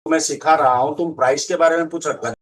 मैं सिखा रहा हूँ, तुम प्राइस के बारे में पूछ रखा।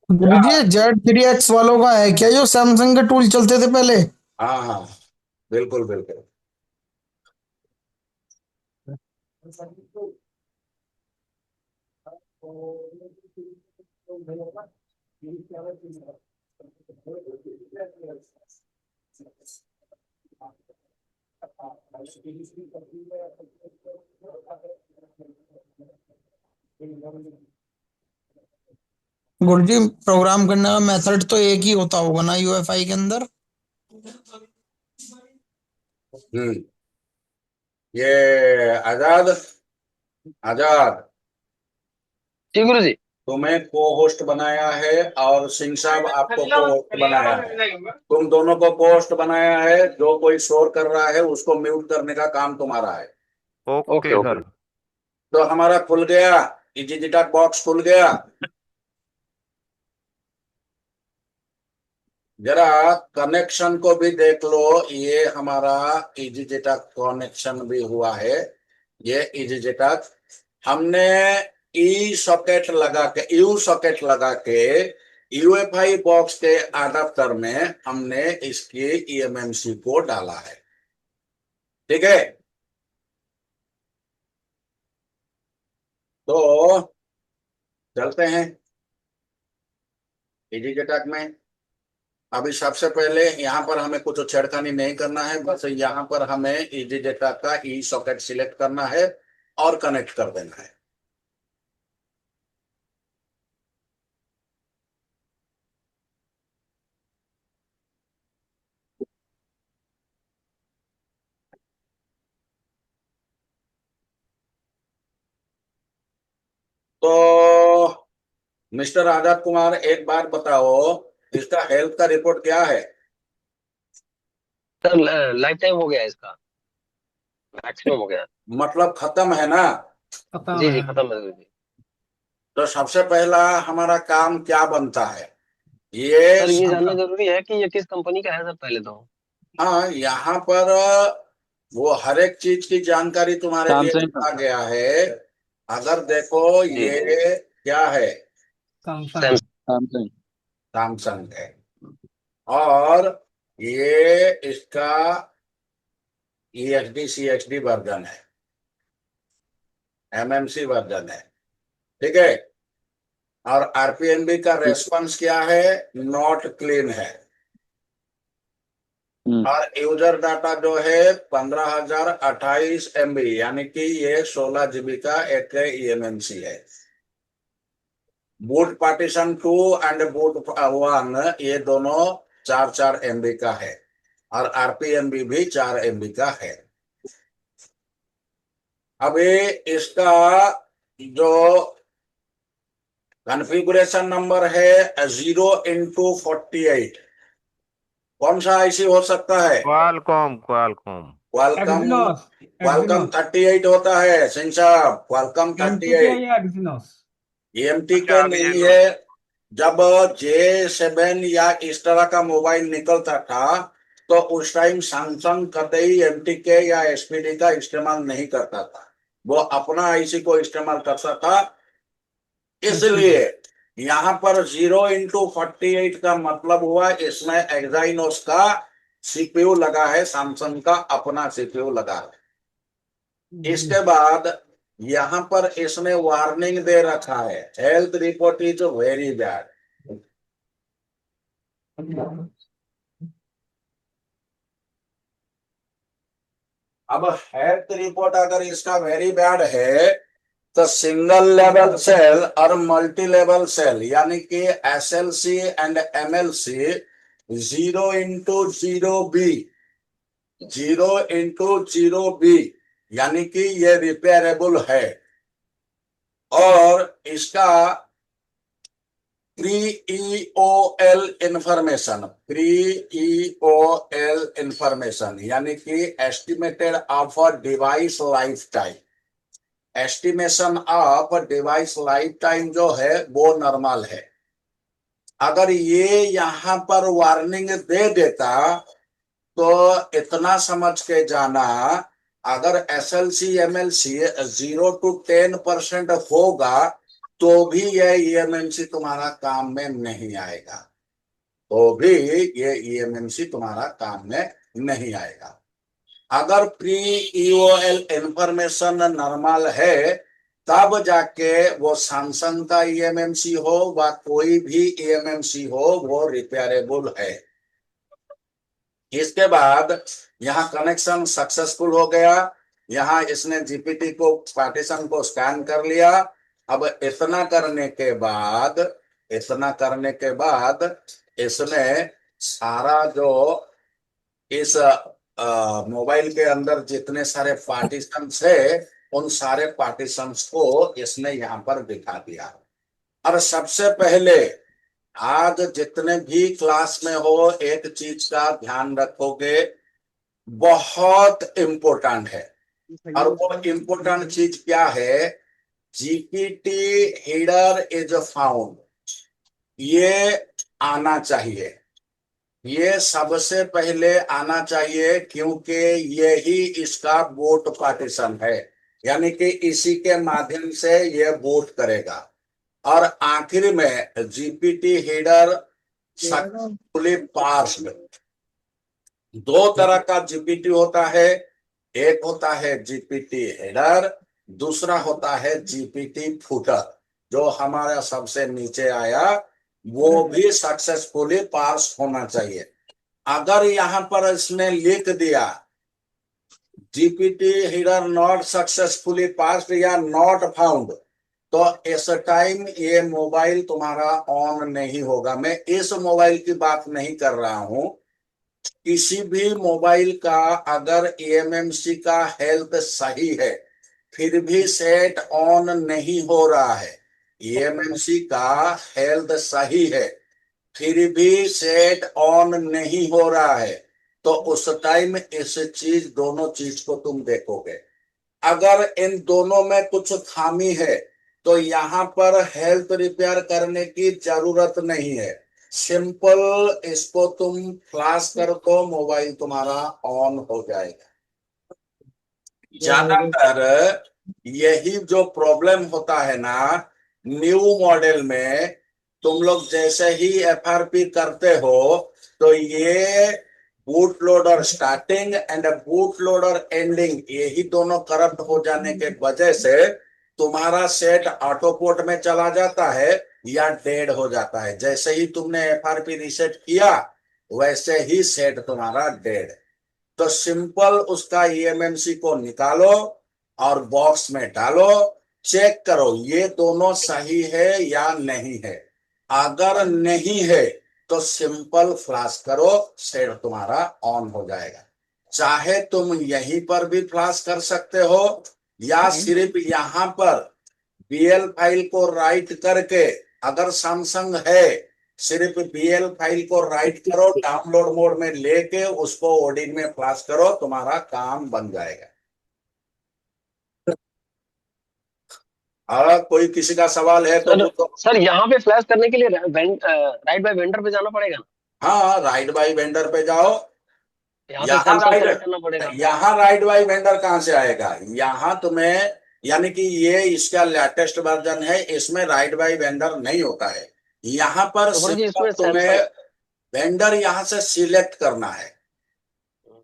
गुरुजी Z3X वालों का है क्या जो सैमसंग के टूल चलते थे पहले? हाँ हाँ, बिल्कुल बिल्कुल। गुरुजी प्रोग्राम करने का मेथड तो एक ही होता होगा ना यूएफआई के अंदर? हम्म। ये आजाद आजाद, जी गुरु जी। तुम्हें को होस्ट बनाया है और सिंह साहब आपको को होस्ट बनाया है। तुम दोनों को को होस्ट बनाया है। जो कोई शोर कर रहा है उसको म्यूट करने का काम तुम्हारा है। Okay okay sir. सर। तो हमारा खुल गया, डिजिटल बॉक्स खुल गया। जरा कनेक्शन को भी देख लो। ये हमारा इजीजेटा कनेक्शन भी हुआ है। ये इजीजेटा हमने ई सॉकेट लगा के, यू सॉकेट लगा के यूएफआई बॉक्स के अडाप्टर में हमने इसकी ईएमएमसी को डाला है। ठीक है, तो चलते हैं इजीजेटा में। अभी सबसे पहले यहाँ पर हमें कुछ छेड़खानी नहीं करना है, बस यहाँ पर हमें इजी डेटा का ई सॉकेट सिलेक्ट करना है और कनेक्ट कर देना है। तो मिस्टर आजाद कुमार, एक बात बताओ, इसका हेल्थ का रिपोर्ट क्या है? सर लाइफ टाइम हो गया है इसका, मैक्सिमम हो गया। मतलब खत्म है ना? जी जी खत्म है गुरु जी। तो सबसे पहला हमारा काम क्या बनता है? ये सर ये जानना जरूरी है कि ये किस कंपनी का है सर पहले तो। हाँ, यहाँ पर वो हर एक चीज की जानकारी तुम्हारे लिए सैमसंग रखा गया है। अगर देखो, जी ये जी। क्या है? सैमसंग। सैमसंग है। और ये इसका EXD CXD वर्जन है, MMC वर्जन है। ठीक है। और RPNB का रेस्पॉन्स क्या है? नॉट क्लीन है। और यूजर डाटा जो है 15,028 MB, यानी कि ये 16 GB का एक EMMC है। बूट पार्टीशन 2 एंड बूट 1, ये दोनों 4-4 MB का है। और RPNB भी 4 MB का है। अभी इसका जो कॉन्फ़िगरेशन नंबर है 0x48, कौन सा आईसी हो सकता है? Qualcomm Qualcomm. Qualcomm. Exynos. Qualcomm 38 होता है सिंह साहब, क्वालकॉम 38। एमटी या एक्सिनोस? EMT अच्छा के अभी नहीं एंड्रॉइड। है। जब J7 या इस तरह का मोबाइल निकलता था तो उस टाइम सैमसंग कतई MTK या SPD का इस्तेमाल नहीं करता था, वो अपना आईसी को इस्तेमाल करता था। इसलिए यहाँ पर 0x48 का मतलब हुआ इसमें एक्साइनोस का CPU लगा है, सैमसंग का अपना CPU लगा है। इसके बाद यहाँ पर इसने वार्निंग दे रखा है, health report is very bad. अब हेल्थ रिपोर्ट अगर इसका वेरी बैड है तो सिंगल लेवल सेल और मल्टी लेवल सेल यानी कि SLC and MLC 0x0B 0x0B यानी कि ये रिपेयरेबल है। और इसका प्री-EOL इंफॉर्मेशन यानी कि estimated of device life time, estimation of device life time जो है वो नॉर्मल है। अगर ये यहाँ पर वार्निंग दे देता तो इतना समझ के जाना, अगर SLC MLC 0 to 10% होगा तो भी ये EMMC तुम्हारा काम में नहीं आएगा, तो भी ये EMMC तुम्हारा काम में नहीं आएगा। अगर प्री-EOL इंफॉर्मेशन नॉर्मल है तब जाके वो सैमसंग का EMMC हो व कोई भी EMMC हो वो रिपेयरेबल है। इसके बाद यहाँ कनेक्शन सक्सेसफुल हो गया, यहाँ इसने जीपीटी को पार्टीशन को स्कैन कर लिया। अब इतना करने के बाद इसने सारा जो इस मोबाइल के अंदर जितने सारे पार्टीशंस है उन सारे पार्टीशंस को इसने यहाँ पर दिखा दिया। अब सबसे पहले आज जितने भी क्लास में हो एक चीज का ध्यान रखोगे, बहुत इंपॉर्टेंट है। और वो इंपॉर्टेंट चीज क्या है? जीपीटी हेडर इज फाउंड, ये आना चाहिए, ये सबसे पहले आना चाहिए क्योंकि यही इसका बोट पार्टीशन है, यानी कि इसी के माध्यम से ये बोट करेगा। और आखिर में जीपीटी हेडर सक्सेसफुली पास्ड। दो तरह का जीपीटी होता है, एक होता है जीपीटी हेडर, दूसरा होता है जीपीटी फुटर। जो हमारा सबसे नीचे आया वो भी सक्सेसफुली पास होना चाहिए। अगर यहाँ पर इसने लिख दिया GPT header not successfully passed या नॉट फाउंड, तो इस टाइम ये मोबाइल तुम्हारा ऑन नहीं होगा। मैं इस मोबाइल की बात नहीं कर रहा हूं, किसी भी मोबाइल का अगर EMMC का हेल्थ सही है फिर भी सेट ऑन नहीं हो रहा है, EMMC का हेल्थ सही है फिर भी सेट ऑन नहीं हो रहा है, तो उस टाइम इस चीज दोनों चीज को तुम देखोगे। अगर इन दोनों में कुछ खामी है तो यहाँ पर हेल्थ रिपेयर करने की जरूरत नहीं है, सिंपल इसको तुम फ्लैश कर दो मोबाइल तुम्हारा ऑन हो जाएगा। ज्यादातर यही जो प्रॉब्लम होता है ना न्यू मॉडल में, तुम लोग जैसे ही FRP करते हो तो ये boot loader starting and boot loader ending यही दोनों करप्ट हो जाने के वजह से तुम्हारा सेट ऑटो पोर्ट में चला जाता है या डेड हो जाता है। जैसे ही तुमने FRP रीसेट किया वैसे ही सेट तुम्हारा डेड। तो सिंपल उसका EMMC को निकालो और बॉक्स में डालो, चेक करो ये दोनों सही है या नहीं है। अगर नहीं है तो सिंपल फ्लैश करो, सेट तुम्हारा ऑन हो जाएगा। चाहे तुम यहीं पर भी फ्लैश कर सकते हो या सिर्फ यहाँ पर BL फाइल को राइट करके, अगर सैमसंग है सिर्फ BL फाइल को राइट करो, डाउनलोड मोड में लेके उसको ओडिन में फ्लैश करो, तुम्हारा काम बन जाएगा। और कोई किसी का सवाल है तो सर पूछो। सर यहाँ पे फ्लैश करने के लिए राइट बाय वेंडर पे जाना पड़ेगा ना? हाँ, राइट बाई वेंडर पे जाओ। यहाँ तो सैमसंग सेलेक्ट करना पड़ेगा। यहाँ राइट बाई वेंडर कहाँ से आएगा? यहाँ तुम्हें, यानी कि ये इसका लेटेस्ट वर्जन है, इसमें राइट बाई वेंडर नहीं होता है। यहाँ पर तो गुरुजी सिर्फ इसमें तुम्हें सैमसंग। वेंडर यहाँ से सिलेक्ट करना है।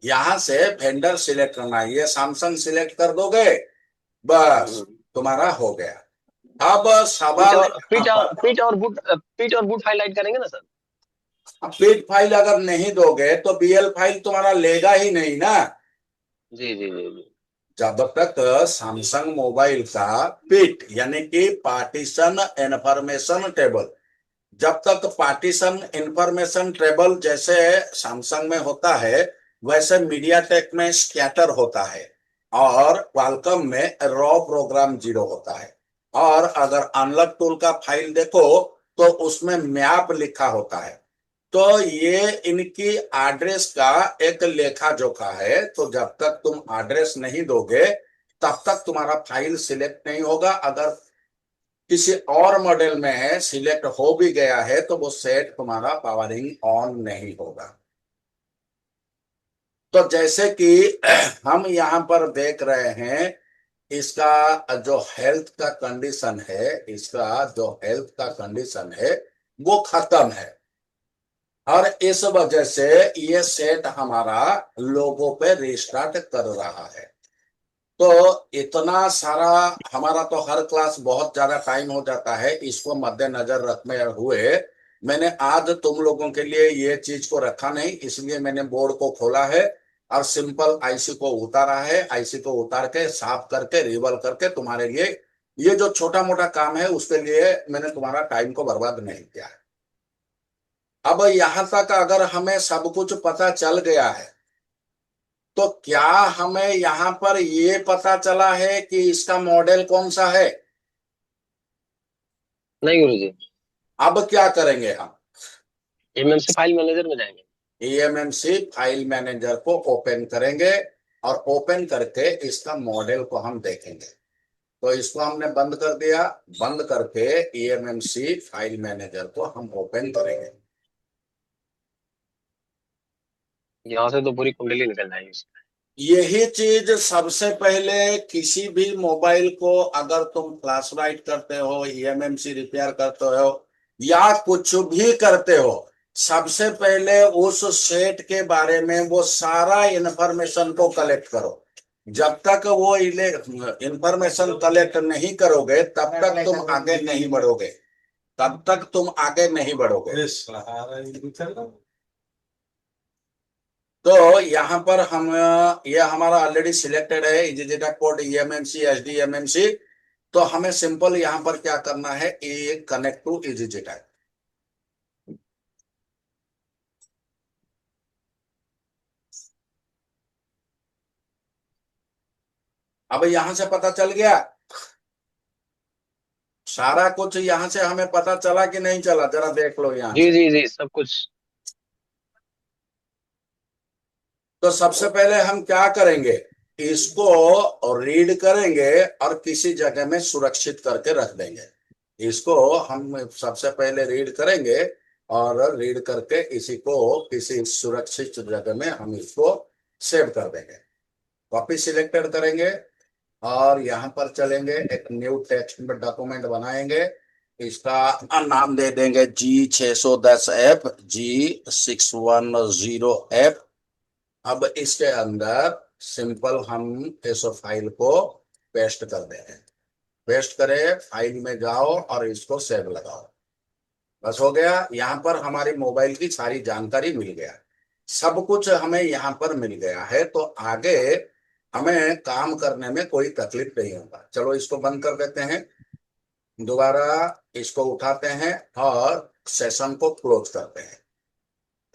यहाँ से वेंडर सिलेक्ट करना है, ये सैमसंग सिलेक्ट कर दोगे, बस तुम्हारा हो गया। अब सवाल पिच और बूट हाईलाइट करेंगे ना सर? पिट फाइल अगर नहीं दोगे तो बीएल फाइल तुम्हारा लेगा ही नहीं ना। जी जी जी जी। जब तक सैमसंग मोबाइल का पिट यानी कि पार्टीशन इंफॉर्मेशन टेबल, जब तक पार्टीशन इंफॉर्मेशन टेबल जैसे सैमसंग में होता है वैसे मीडियाटेक में स्कैटर होता है और क्वालकॉम में रॉ प्रोग्राम 0 होता है। और अगर अनलॉक टूल का फाइल देखो तो उसमें मैप लिखा होता है। तो ये इनकी एड्रेस का एक लेखा जोखा है। तो जब तक तुम एड्रेस नहीं दोगे तब तक तुम्हारा फाइल सिलेक्ट नहीं होगा। अगर किसी और मॉडल में है सिलेक्ट हो भी गया है तो वो सेट तुम्हारा पावरिंग ऑन नहीं होगा। तो जैसे कि हम यहाँ पर देख रहे हैं, इसका जो हेल्थ का कंडीशन है, इसका जो हेल्थ का कंडीशन है वो खत्म है और इस वजह से ये सेट हमारा लोगों पे रिस्टार्ट कर रहा है। तो इतना सारा हमारा तो हर क्लास बहुत ज्यादा टाइम हो जाता है, इसको मद्देनजर रखते हुए मैंने आज तुम लोगों के लिए ये चीज को रखा नहीं, इसलिए मैंने बोर्ड को खोला है और सिंपल आईसी को उतारा है। आईसी को उतार के साफ करके रिवल करके तुम्हारे लिए ये जो छोटा मोटा काम है उसके लिए मैंने तुम्हारा टाइम को बर्बाद नहीं किया है। अब यहां तक अगर हमें सब कुछ पता चल गया है तो क्या हमें यहां पर ये पता चला है कि इसका मॉडल कौन सा है? नहीं गुरुजी। अब क्या करेंगे हम? एमएमसी फाइल मैनेजर में जाएंगे। ईएमएमसी फाइल मैनेजर को ओपन करेंगे और ओपन करके इसका मॉडल को हम देखेंगे। तो इसको हमने बंद कर दिया, बंद करके ईएमएमसी फाइल मैनेजर को हम ओपन करेंगे। यहाँ से तो पूरी कुंडली निकल जाएगी। यही चीज सबसे पहले किसी भी मोबाइल को अगर तुम फ्लैश राइट करते हो, ईएमएमसी रिपेयर करते हो या कुछ भी करते हो, सबसे पहले उस सेट के बारे में वो सारा इंफॉर्मेशन को कलेक्ट करो। जब तक वो इंफॉर्मेशन कलेक्ट नहीं करोगे तब तक तुम आगे नहीं बढ़ोगे, तब तक तुम आगे नहीं बढ़ोगे। तो यहाँ पर हम, ये हमारा ऑलरेडी सिलेक्टेड है इजीजेटा कोड ईएमएमसी एचडीएमएमसी। तो हमें सिंपल यहाँ पर क्या करना है, ये कनेक्ट टू इजीजेटा। अब यहां से पता चल गया सारा कुछ, यहां से हमें पता चला कि नहीं चला, जरा देख लो यहाँ जी से। जी जी सब कुछ। तो सबसे पहले हम क्या करेंगे, इसको रीड करेंगे और किसी जगह में सुरक्षित करके रख देंगे। इसको हम सबसे पहले रीड करेंगे और रीड करके इसी को किसी सुरक्षित जगह में हम इसको सेव कर देंगे। कॉपी सिलेक्टेड करेंगे और यहाँ पर चलेंगे, एक न्यू टेक्स्ट डॉक्यूमेंट बनाएंगे। इसका नाम दे देंगे G610F, G610F। अब इसके अंदर सिंपल हम इस फाइल को पेस्ट कर देंगे। पेस्ट करें, फाइल में जाओ और इसको सेव लगाओ, बस हो गया। यहाँ पर हमारी मोबाइल की सारी जानकारी मिल गया, सब कुछ हमें यहाँ पर मिल गया है। तो आगे हमें काम करने में कोई तकलीफ नहीं होगा। चलो इसको बंद कर देते हैं, दोबारा इसको उठाते हैं और सेशन को क्लोज करते हैं।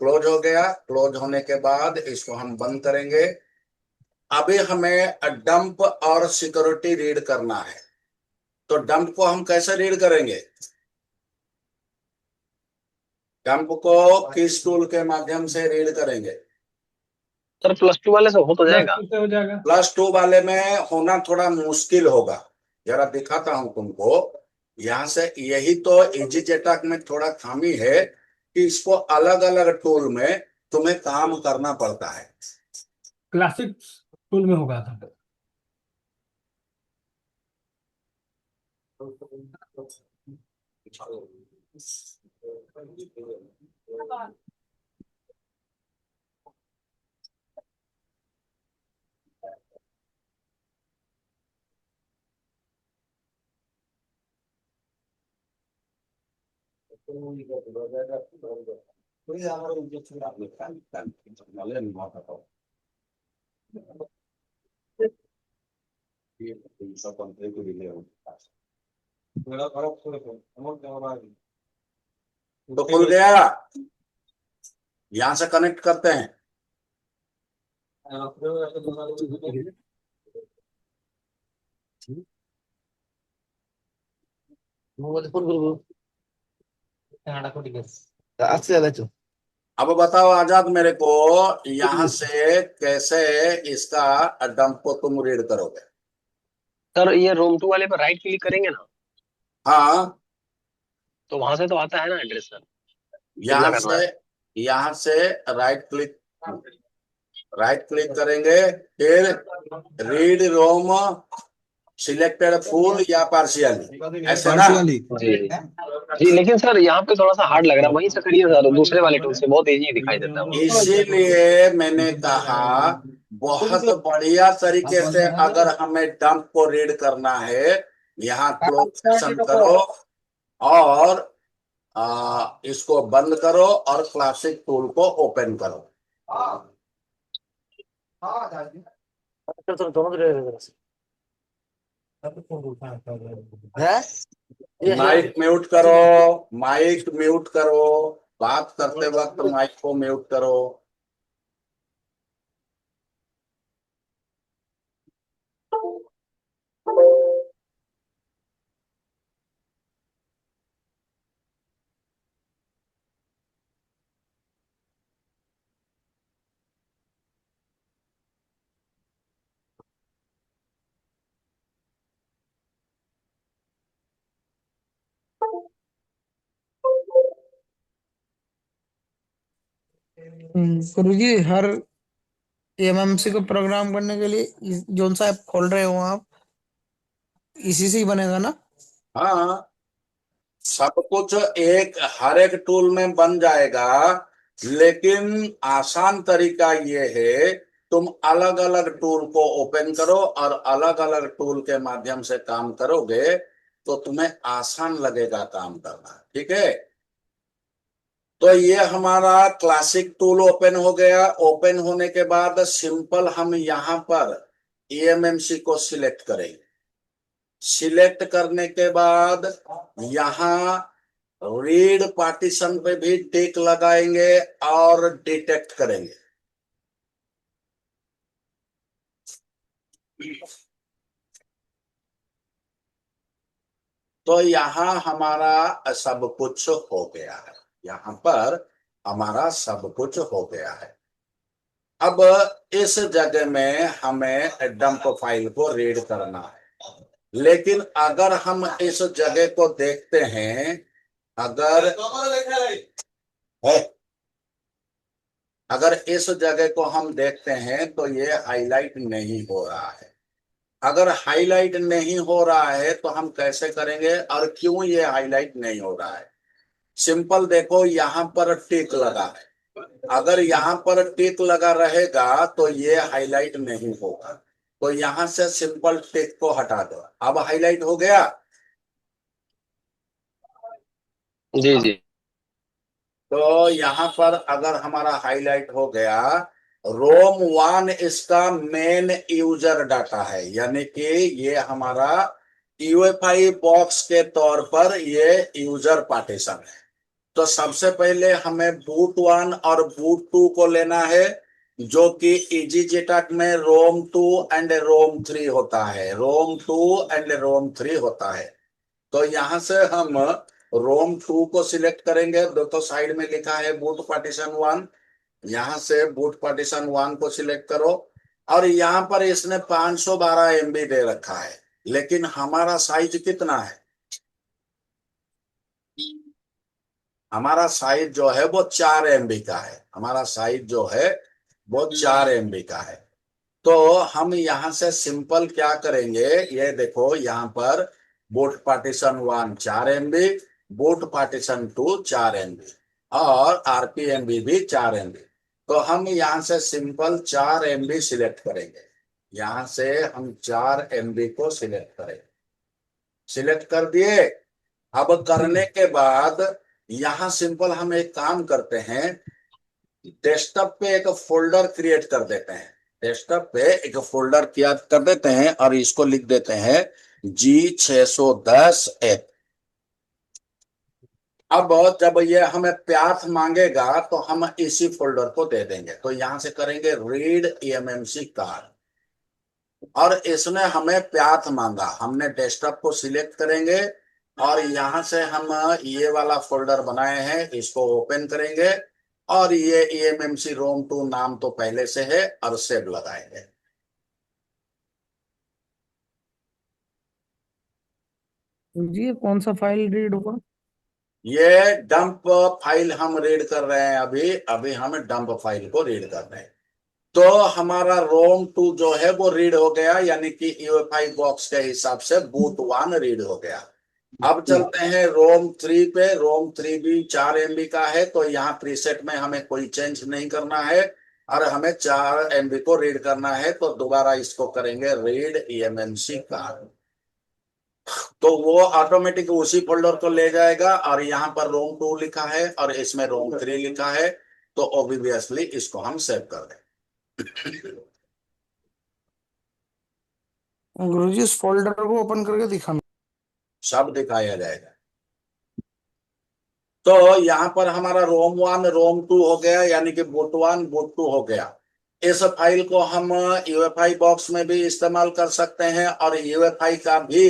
क्लोज हो गया। क्लोज होने के बाद इसको हम बंद करेंगे। अभी हमें डंप और सिक्योरिटी रीड करना है। तो डंप को हम कैसे रीड करेंगे? डंप को किस टूल के माध्यम से रीड करेंगे? सर +2 वाले से हो तो जाएगा। +2 वाले में होना थोड़ा मुश्किल होगा, जरा दिखाता हूं तुमको। यहां से यही तो इजी जेटक में थोड़ा खामी है कि इसको अलग अलग टूल में तुम्हें काम करना पड़ता है। क्लासिक टूल में होगा था। तो खुल गया। यहां से कनेक्ट करते हैं। अब बताओ आजाद मेरे को, यहां से कैसे इसका डंप को तुम रीड करोगे? सर ये रोम 2 वाले पर राइट क्लिक करेंगे ना, हाँ, तो वहां से तो आता है ना एड्रेस सर, कितना यहां करना से है? यहां से राइट क्लिक करेंगे, फिर रीड रोम सिलेक्टेड फुल या पार्शियली, ऐसे ना? जी जी जी, लेकिन सर यहाँ पे थोड़ा सा हार्ड लग रहा है, वहीं से करिए सर, दूसरे वाले टूल से बहुत इजी दिखाई देता है वो। इसीलिए मैंने कहा बहुत बढ़िया तरीके से अगर हमें डंप को रीड करना है, यहाँ क्लोज सेशन करो और इसको बंद करो और क्लासिक टूल को ओपन करो। माइक म्यूट करो, माइक म्यूट करो, बात करते वक्त माइक को म्यूट करो। गुरुजी हर एमएमसी को प्रोग्राम करने के लिए जोन सा ऐप खोल रहे हो आप, इसी से ही बनेगा ना? हाँ, सब कुछ एक हर एक टूल में बन जाएगा, लेकिन आसान तरीका ये है तुम अलग अलग टूल को ओपन करो और अलग अलग टूल के माध्यम से काम करोगे तो तुम्हें आसान लगेगा काम करना। ठीक है, तो ये हमारा क्लासिक टूल ओपन हो गया। ओपन होने के बाद सिंपल हम यहाँ पर ईएमएमसी को सिलेक्ट करेंगे। सिलेक्ट करने के बाद यहाँ रीड पार्टीशन पे भी टिक लगाएंगे और डिटेक्ट करेंगे। तो यहाँ हमारा सब कुछ हो गया है, यहाँ पर हमारा सब कुछ हो गया है। अब इस जगह में हमें डंप फाइल को रीड करना है, लेकिन अगर हम इस जगह को देखते हैं, अगर है अगर इस जगह को हम देखते हैं तो ये हाईलाइट नहीं हो रहा है। अगर हाईलाइट नहीं हो रहा है तो हम कैसे करेंगे और क्यों ये हाईलाइट नहीं हो रहा है? सिंपल देखो, यहाँ पर टिक लगा है। अगर यहाँ पर टिक लगा रहेगा तो ये हाईलाइट नहीं होगा। तो यहाँ से सिंपल टिक को हटा दो। अब हाईलाइट हो गया। जी जी तो यहाँ पर अगर हमारा हाईलाइट हो गया, रोम 1 इसका मेन यूजर डाटा है, यानी कि ये हमारा यूएफआई बॉक्स के तौर पर ये यूजर पार्टीशन है। तो सबसे पहले हमें बूट 1 और बूट 2 को लेना है, जो कि इजी जेटक में रोम 2 एंड रोम 3 होता है। रोम 2 एंड रोम 3 होता है। तो यहां से हम रोम 2 को सिलेक्ट करेंगे। देखो साइड में लिखा है बूट पार्टीशन 1, यहां से बूट पार्टीशन 1 को सिलेक्ट करो और यहां पर इसने 512 MB दे रखा है। लेकिन हमारा साइज कितना है? हमारा साइज जो है वो 4 MB का है। हमारा साइज जो है वो 4 MB का है। तो हम यहां से सिंपल क्या करेंगे, ये देखो यहां पर boot partition 1 4 MB, boot partition 2 4 MB और RPMB भी 4 MB। तो हम यहां से सिंपल 4 MB सिलेक्ट करेंगे। यहां से हम 4 MB को सिलेक्ट करेंगे। सिलेक्ट कर दिए। अब करने के बाद यहां सिंपल हम एक काम करते हैं, डेस्कटॉप पे एक फोल्डर क्रिएट कर देते हैं। डेस्कटॉप पे एक फोल्डर क्रिएट कर देते हैं और इसको लिख देते हैं G610F। अब जब ये हमें प्याथ मांगेगा तो हम इसी फोल्डर को दे देंगे। तो यहां से करेंगे रीड eMMC कार्ड और इसने हमें प्याथ मांगा। हमने डेस्कटॉप को सिलेक्ट करेंगे और यहां से हम ये वाला फोल्डर बनाए हैं, इसको ओपन करेंगे और ये eMMC ROM2 नाम तो पहले से है और सेव लगाएंगे। जी ये कौन सा फाइल रीड होगा? ये डंप फाइल हम रीड कर रहे हैं। अभी अभी हम डंप फाइल को रीड कर रहे हैं। तो हमारा ROM2 जो है वो रीड हो गया, यानी कि UEFI बॉक्स के हिसाब से बूट 1 रीड हो गया। अब चलते हैं ROM3 पे। ROM3 भी 4 MB का है। तो यहाँ प्रीसेट में हमें कोई चेंज नहीं करना है और हमें 4 MB को रीड करना है। तो दोबारा इसको करेंगे रीड eMMC कार्ड। तो वो ऑटोमेटिक उसी फोल्डर को ले जाएगा और यहाँ पर ROM2 लिखा है और इसमें ROM3 लिखा है। तो ऑब्वियसली इसको हम सेव कर दें। गुरुजी इस फोल्डर को ओपन करके दिखाना। सब दिखाया जाएगा। तो यहाँ पर हमारा ROM1 ROM2 हो गया, यानी कि बूट 1 बूट 2 हो गया। इस फाइल को हम UEFI बॉक्स में भी इस्तेमाल कर सकते हैं और UEFI का भी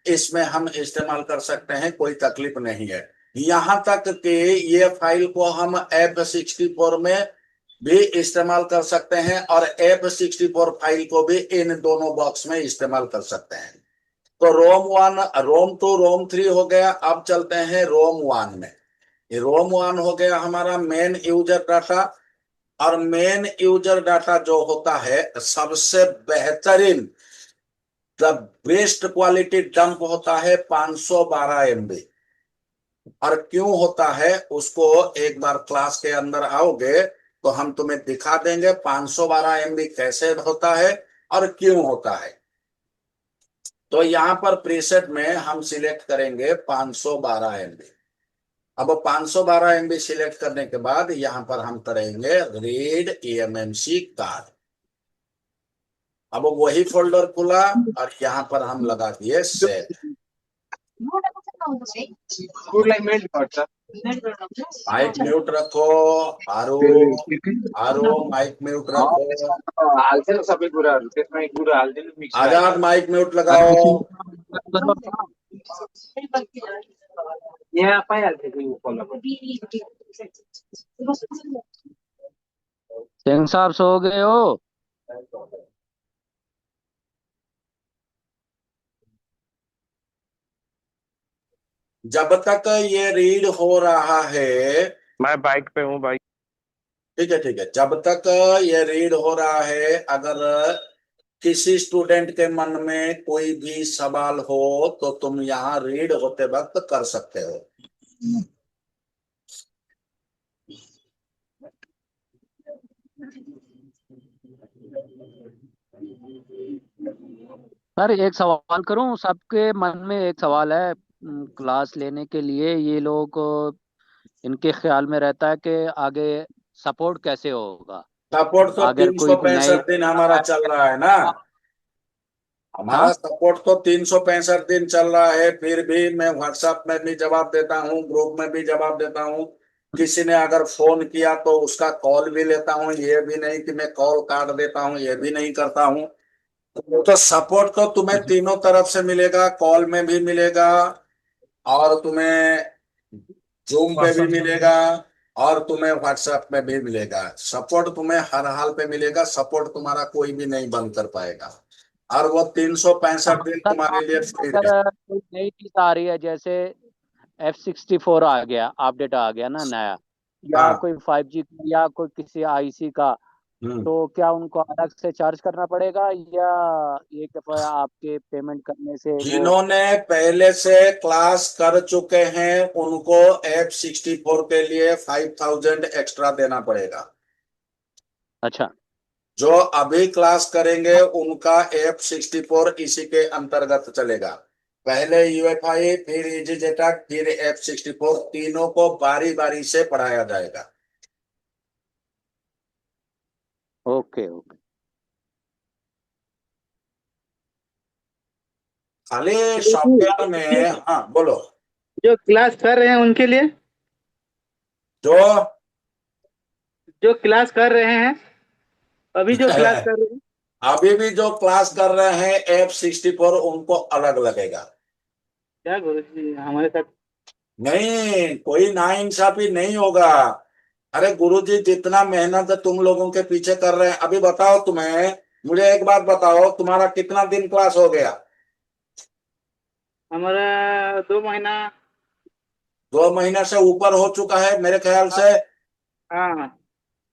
इसमें हम इस्तेमाल कर सकते हैं, कोई तकलीफ नहीं है। यहाँ तक कि ये फाइल को हम F64 में भी इस्तेमाल कर सकते हैं और F64 फाइल को भी इन दोनों बॉक्स में इस्तेमाल कर सकते हैं। तो ROM1 ROM2 ROM3 हो गया। अब चलते हैं ROM1 में। ये ROM1 हो गया हमारा मेन यूजर डाटा। और मेन यूजर डाटा जो होता है सबसे बेहतरीन, द बेस्ट क्वालिटी डंप होता है 512 MB। और क्यों होता है उसको एक बार क्लास के अंदर आओगे तो हम तुम्हें दिखा देंगे 512 MB कैसे होता है और क्यों होता है। तो यहाँ पर प्रीसेट में हम सिलेक्ट करेंगे 512 MB। अब 512 MB सिलेक्ट करने के बाद यहां पर हम करेंगे रीड eMMC कार्ड। अब वही फोल्डर खुला और यहां पर हम लगा दिए सेव। माइक म्यूट रखो। आरो आरो माइक म्यूट रखो। आजाद माइक म्यूट लगाओ। सिंह साहब सो गए हो? जब तक ये रीड हो रहा है, मैं बाइक पे हूँ भाई। ठीक है ठीक है, जब तक ये रीड हो रहा है, अगर किसी स्टूडेंट के मन में कोई भी सवाल हो तो तुम यहाँ रीड होते वक्त कर सकते हो। सर एक सवाल करूं? सबके मन में एक सवाल है। क्लास लेने के लिए ये लोग इनके ख्याल में रहता है कि आगे सपोर्ट कैसे होगा। सपोर्ट तो अगर तीन कोई सौ नई पैंसठ दिन हमारा चल रहा है ना। हमारा हाँ सपोर्ट तो 365 दिन चल रहा है। फिर भी मैं व्हाट्सएप में भी जवाब देता हूँ, ग्रुप में भी जवाब देता हूँ। किसी ने अगर फोन किया तो उसका कॉल भी लेता हूँ। ये भी नहीं कि मैं कॉल काट देता हूँ, ये भी नहीं करता हूँ। तो सपोर्ट तो तुम्हें तीनों तरफ से मिलेगा, कॉल में भी मिलेगा और तुम्हें जूम पे भी व्हाट्सएप में मिलेगा और तुम्हें व्हाट्सएप में भी मिलेगा। सपोर्ट तुम्हें हर हाल पे मिलेगा। सपोर्ट तुम्हारा कोई भी नहीं बंद कर पाएगा। और वो 365 दिन सर तुम्हारे लिए फ्री है। अगर कोई नई चीज आ रही है, जैसे F64 आ गया, अपडेट आ गया ना नया, या हाँ। कोई 5G या कोई किसी आईसी का, हम्म। तो क्या उनको अलग से चार्ज करना पड़ेगा, या एक दफा आपके पेमेंट करने से वो? जिन्होंने पहले से क्लास कर चुके हैं उनको F64 के लिए 5000 एक्स्ट्रा देना पड़ेगा। अच्छा। जो अभी क्लास करेंगे उनका F64 इसी के अंतर्गत चलेगा। पहले यूएफआई, फिर इजी फिर F64, तीनों को बारी बारी से पढ़ाया जाएगा। Okay okay. खाली सॉफ्टवेयर में, हाँ बोलो। जो क्लास कर रहे हैं उनके लिए, जो जो क्लास कर रहे हैं, अभी जो क्लास कर रहे हैं, अभी भी जो क्लास कर रहे हैं F64 उनको अलग लगेगा। क्या गुरु जी हमारे साथ। नहीं, कोई नाइंसाफी नहीं होगा। अरे गुरुजी जितना मेहनत तुम लोगों के पीछे कर रहे हैं, अभी बताओ तुम्हें, मुझे एक बात बताओ, तुम्हारा कितना दिन क्लास हो गया? हमारा 2 महीना। 2 महीने से ऊपर हो चुका है मेरे ख्याल से। हाँ हाँ।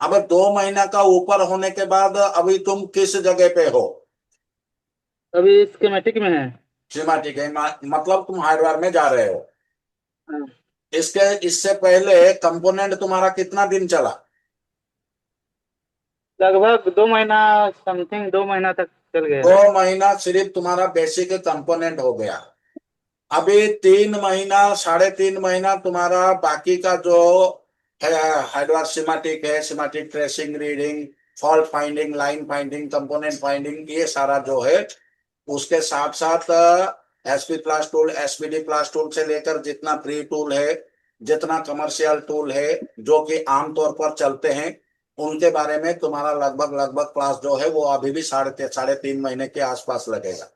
अब 2 महीना का ऊपर होने के बाद अभी तुम किस जगह पे हो? अभी स्कीमेटिक में है। सिमाटिक है, मतलब तुम हार्डवेयर में जा रहे हो। हाँ, इससे पहले कंपोनेंट तुम्हारा कितना दिन चला? लगभग 2 महीना, समथिंग 2 महीना तक चल गया। 2 महीना सिर्फ तुम्हारा बेसिक कंपोनेंट हो गया। अभी 3 महीना, 3.5 महीना तुम्हारा बाकी का जो है, हार्डवेयर सिमेटिक है, semantic tracing, reading, fault finding, line finding, component finding, ये सारा जो है, उसके साथ साथ SP plus tool, SPD plus tool से लेकर जितना प्री टूल है, जितना कमर्शियल टूल है जो कि आमतौर पर चलते हैं, उनके बारे में तुम्हारा लगभग लगभग क्लास जो है वो अभी भी 3.5 महीने के आसपास लगेगा।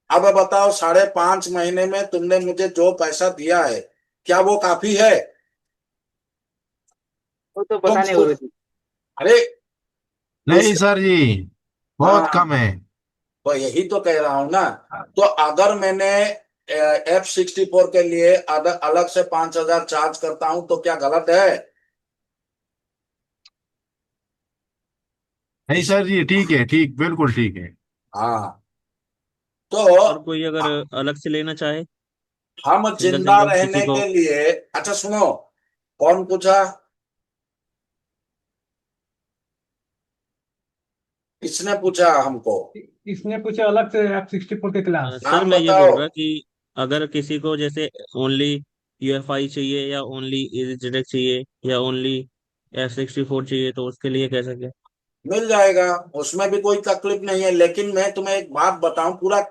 अब बताओ, 5.5 महीने में तुमने मुझे जो पैसा दिया है, क्या वो काफी है? वो तो तुम पता नहीं गुरु खुद, जी। अरे नहीं उस, सर जी, बहुत हाँ, कम है। तो यही तो कह रहा हूं ना। तो अगर मैंने F64 के लिए अलग से 5,000 चार्ज करता हूं तो क्या गलत है? नहीं सर जी, ठीक है, ठीक, बिल्कुल ठीक है। हाँ। और तो कोई अगर अलग से लेना चाहे, हम सिंगल जिंदा सिंगल किसी रहने को? के लिए, अच्छा सुनो, कौन पूछा? किसने पूछा हमको? इसने पूछा अलग से F64 के क्लास। सर नाम मैं ये बताओ। बोल रहा कि अगर किसी को जैसे ओनली यूएफआई चाहिए, या ओनली EasyJet चाहिए, या ओनली F64 चाहिए, तो उसके लिए कैसे क्या? मिल जाएगा, उसमें भी कोई तकलीफ नहीं है, लेकिन मैं तुम्हें एक बात बताऊं, पूरा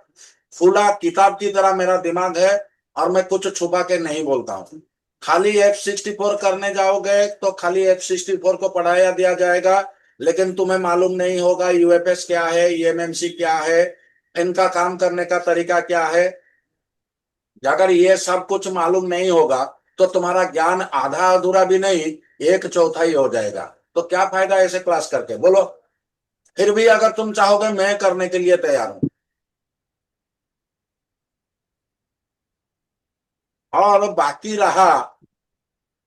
फूला किताब की तरह मेरा दिमाग है, और मैं कुछ छुपा के नहीं बोलता हूँ। खाली F64 करने जाओगे तो खाली F64 को पढ़ाया दिया जाएगा, लेकिन तुम्हें मालूम नहीं होगा यूएफएस क्या है, ईएमएमसी क्या है, इनका काम करने का तरीका क्या है। अगर ये सब कुछ मालूम नहीं होगा तो तुम्हारा ज्ञान आधा अधूरा भी नहीं, 1/4 हो जाएगा। तो क्या फायदा ऐसे क्लास करके, बोलो? फिर भी अगर तुम चाहोगे, मैं करने के लिए तैयार हूं। और बाकी रहा,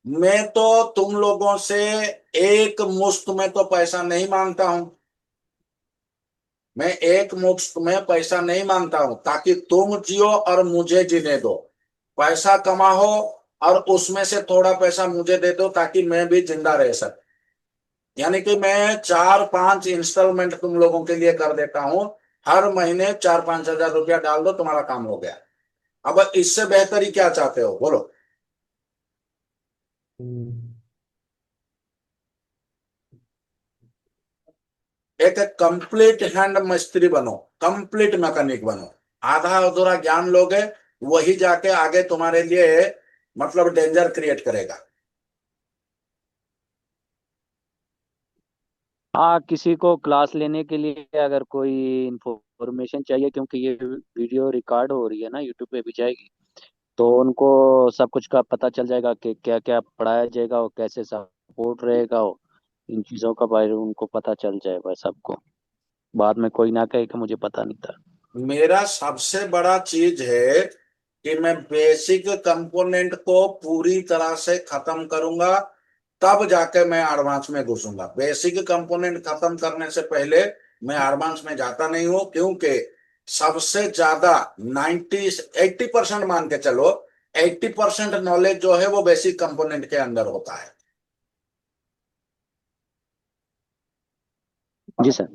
मैं तो तुम लोगों से एक मुश्त में तो पैसा नहीं मांगता हूं। मैं एक मुश्त में पैसा नहीं मांगता हूं, ताकि तुम जियो और मुझे जीने दो। पैसा कमाओ और उसमें से थोड़ा पैसा मुझे दे दो, ताकि मैं भी जिंदा रह सकूं। यानी कि मैं 4-5 इंस्टॉलमेंट तुम लोगों के लिए कर देता हूं। हर महीने 4-5 हजार रुपया डाल दो, तुम्हारा काम हो गया। अब इससे बेहतर ही क्या चाहते हो, बोलो? हम्म। एक कंप्लीट हैंड मिस्त्री बनो, कंप्लीट मैकेनिक बनो। आधा अधूरा ज्ञान लोगे, वही जाके आगे तुम्हारे लिए मतलब डेंजर क्रिएट करेगा। हाँ, किसी को क्लास लेने के लिए अगर कोई इंफॉर्मेशन चाहिए, क्योंकि ये वीडियो रिकॉर्ड हो रही है ना, यूट्यूब पे भी जाएगी, तो उनको सब कुछ का पता चल जाएगा कि क्या क्या पढ़ाया जाएगा और कैसे सपोर्ट रहेगा, और इन चीज़ों का बारे में उनको पता चल जाएगा सबको। बाद में कोई ना कहे कि मुझे पता नहीं था। मेरा सबसे बड़ा चीज है कि मैं बेसिक कंपोनेंट को पूरी तरह से खत्म करूंगा, तब जाके मैं एडवांस में घुसूंगा। बेसिक कंपोनेंट खत्म करने से पहले मैं एडवांस में जाता नहीं हूं, क्योंकि सबसे ज्यादा 80% मान के चलो, 80% नॉलेज जो है वो बेसिक कंपोनेंट के अंदर होता है। जी सर।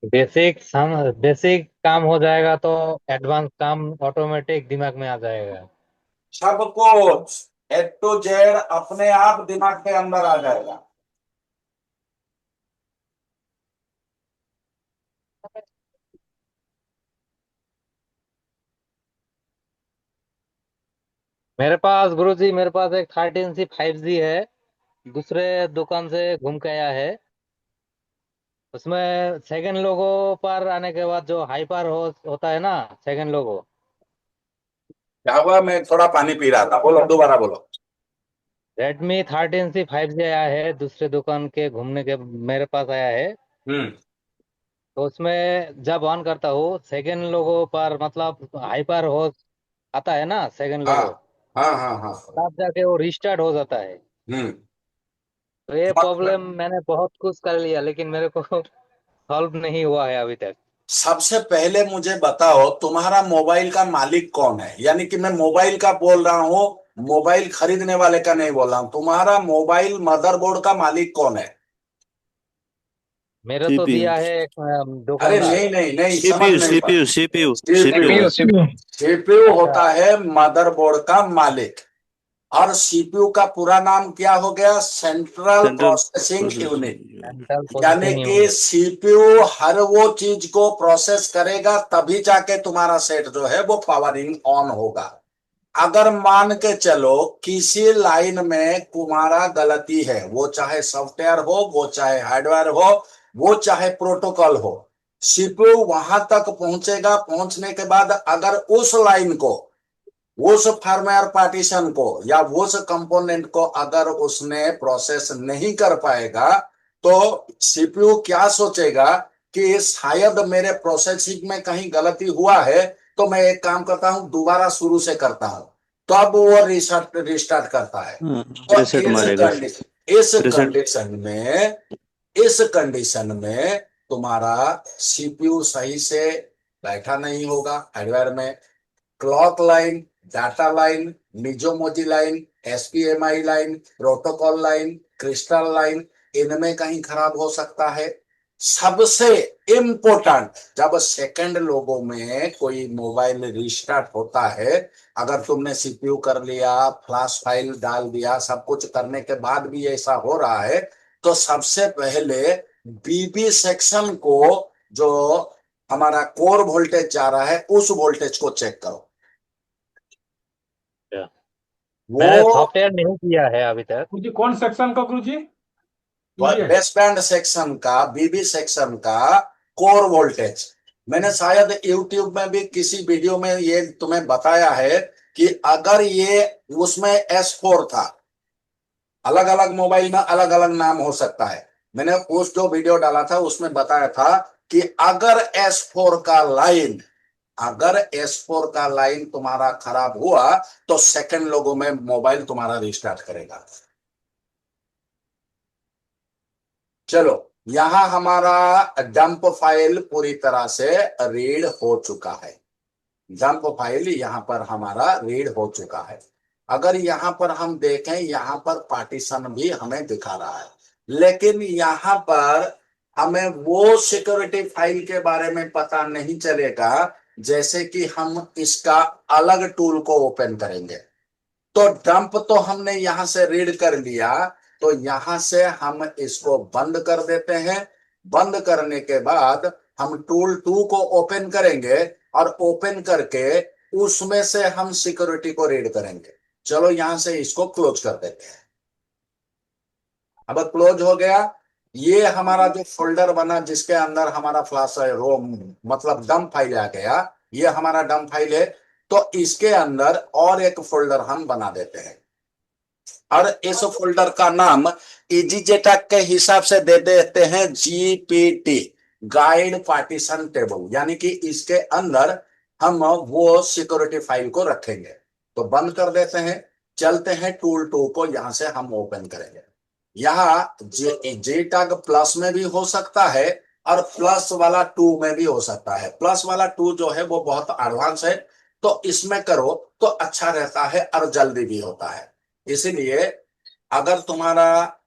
बेसिक काम हो जाएगा तो एडवांस काम ऑटोमेटिक दिमाग में आ जाएगा। सबको A to Z अपने आप दिमाग के अंदर आ जाएगा। मेरे पास एक 13C 5G है, दूसरे दुकान से घूम के आया है। उसमें सेकंड लोगो पर आने के बाद जो हाइपर होता है ना, सेकंड लोगो। क्या हुआ? मैं थोड़ा पानी पी रहा था, बोलो, दोबारा बोलो। रेडमी 13C 5G आया है, दूसरे दुकान के घूमने के मेरे पास आया है। हम्म। तो उसमें जब ऑन करता हूँ सेकंड लोगो पर, मतलब हाइपर हो आता है ना सेकंड हाँ लोगो, हाँ हाँ हाँ। तब जाके वो रिस्टार्ट हो जाता है। हम्म। तो ये मतलब प्रॉब्लम मैंने बहुत कुछ कर लिया, लेकिन मेरे को सॉल्व नहीं हुआ है अभी तक। सबसे पहले मुझे बताओ, तुम्हारा मोबाइल का मालिक कौन है? यानी कि मैं मोबाइल का बोल रहा हूँ, मोबाइल खरीदने वाले का नहीं बोल रहा हूँ। तुम्हारा मोबाइल मदरबोर्ड का मालिक कौन है? मेरे तो सीपीयू दिया है एक अरे दुकानदार। नहीं नहीं नहीं, समझ सीपीयू नहीं पा। CPU CPU CPU. CPU CPU अच्छा। होता है मदरबोर्ड का मालिक। और सीपीयू का पूरा नाम क्या हो गया? Central central processing unit. Processing. Central यानी प्रोसेसिंग कि यूनिट। सीपीयू हर वो चीज को प्रोसेस करेगा, तभी जाके तुम्हारा सेट जो है वो पावरिंग ऑन होगा। अगर मान के चलो किसी लाइन में तुम्हारा गलती है, वो चाहे सॉफ्टवेयर हो, वो चाहे हार्डवेयर हो, वो चाहे प्रोटोकॉल हो, सीपीयू वहां तक पहुंचेगा। पहुंचने के बाद अगर उस लाइन को, उस फार्मवेयर पार्टीशन को या उस कंपोनेंट को अगर उसने प्रोसेस नहीं कर पाएगा, तो सीपीयू क्या सोचेगा कि शायद मेरे प्रोसेसिंग में कहीं गलती हुआ है, तो मैं एक काम करता हूं, दोबारा शुरू से करता हूं। तो अब वो रिस्टार्ट करता है। तो रिसेट मारेगा। इस रिसेट। कंडीशन में, इस कंडीशन में तुम्हारा सीपीयू सही से बैठा नहीं होगा हार्डवेयर में। क्लॉक लाइन, डाटा लाइन, निजोमोजी line, SPMI line, protocol line, crystal line, इनमें कहीं खराब हो सकता है। सबसे इंपॉर्टेंट, जब सेकंड लोगों में कोई मोबाइल रिस्टार्ट होता है, अगर तुमने सीपीयू कर लिया, फ्लैश फाइल डाल दिया, सब कुछ करने के बाद भी ऐसा हो रहा है, तो सबसे पहले बीबी सेक्शन को, जो हमारा कोर वोल्टेज जा रहा है, उस वोल्टेज को चेक करो। मैंने वो सॉफ्टवेयर नहीं किया है अभी तक। गुरुजी कौन सेक्शन का गुरुजी? ये बेस बैंड सेक्शन का, बीबी सेक्शन का कोर वोल्टेज। मैंने शायद यूट्यूब में भी किसी वीडियो में ये तुम्हें बताया है कि अगर ये, उसमें S4 था, अलग अलग मोबाइल में अलग अलग नाम हो सकता है। मैंने उस जो वीडियो डाला था उसमें बताया था कि अगर S4 का लाइन, अगर S4 का लाइन तुम्हारा खराब हुआ, तो सेकंड लोगों में मोबाइल तुम्हारा रिस्टार्ट करेगा। चलो, यहां हमारा डंप फाइल पूरी तरह से रीड हो चुका है। डंप फाइल यहां पर हमारा रीड हो चुका है। अगर यहां पर हम देखें, यहां पर पार्टीशन भी हमें दिखा रहा है, लेकिन यहां पर हमें वो सिक्योरिटी फाइल के बारे में पता नहीं चलेगा। जैसे कि हम इसका अलग टूल को ओपन करेंगे, तो डंप तो हमने यहां से रीड कर लिया, तो यहां से हम इसको बंद कर देते हैं। बंद करने के बाद हम टूल 2 को ओपन करेंगे, और ओपन करके उसमें से हम सिक्योरिटी को रीड करेंगे। चलो यहां से इसको क्लोज कर देते हैं। अब क्लोज हो गया। ये हमारा जो फोल्डर बना जिसके अंदर हमारा फ्लैश रोम, मतलब डंप फाइल आ गया, ये हमारा डंप फाइल है। तो इसके अंदर और एक फोल्डर हम बना देते हैं। और इस फोल्डर का नाम EasyJetAC के हिसाब से दे देते हैं GPT, गाइड पार्टीशन टेबल, यानी कि इसके अंदर हम वो सिक्योरिटी फाइल को रखेंगे। तो बंद कर देते हैं, चलते हैं टूल 2 को, यहां से हम ओपन करेंगे। यहाँ JTAG प्लस में भी हो सकता है और प्लस वाला 2 में भी हो सकता है। प्लस वाला 2 जो है वो बहुत एडवांस है, तो इसमें करो तो अच्छा रहता है और जल्दी भी होता है। इसीलिए अगर तुम्हारा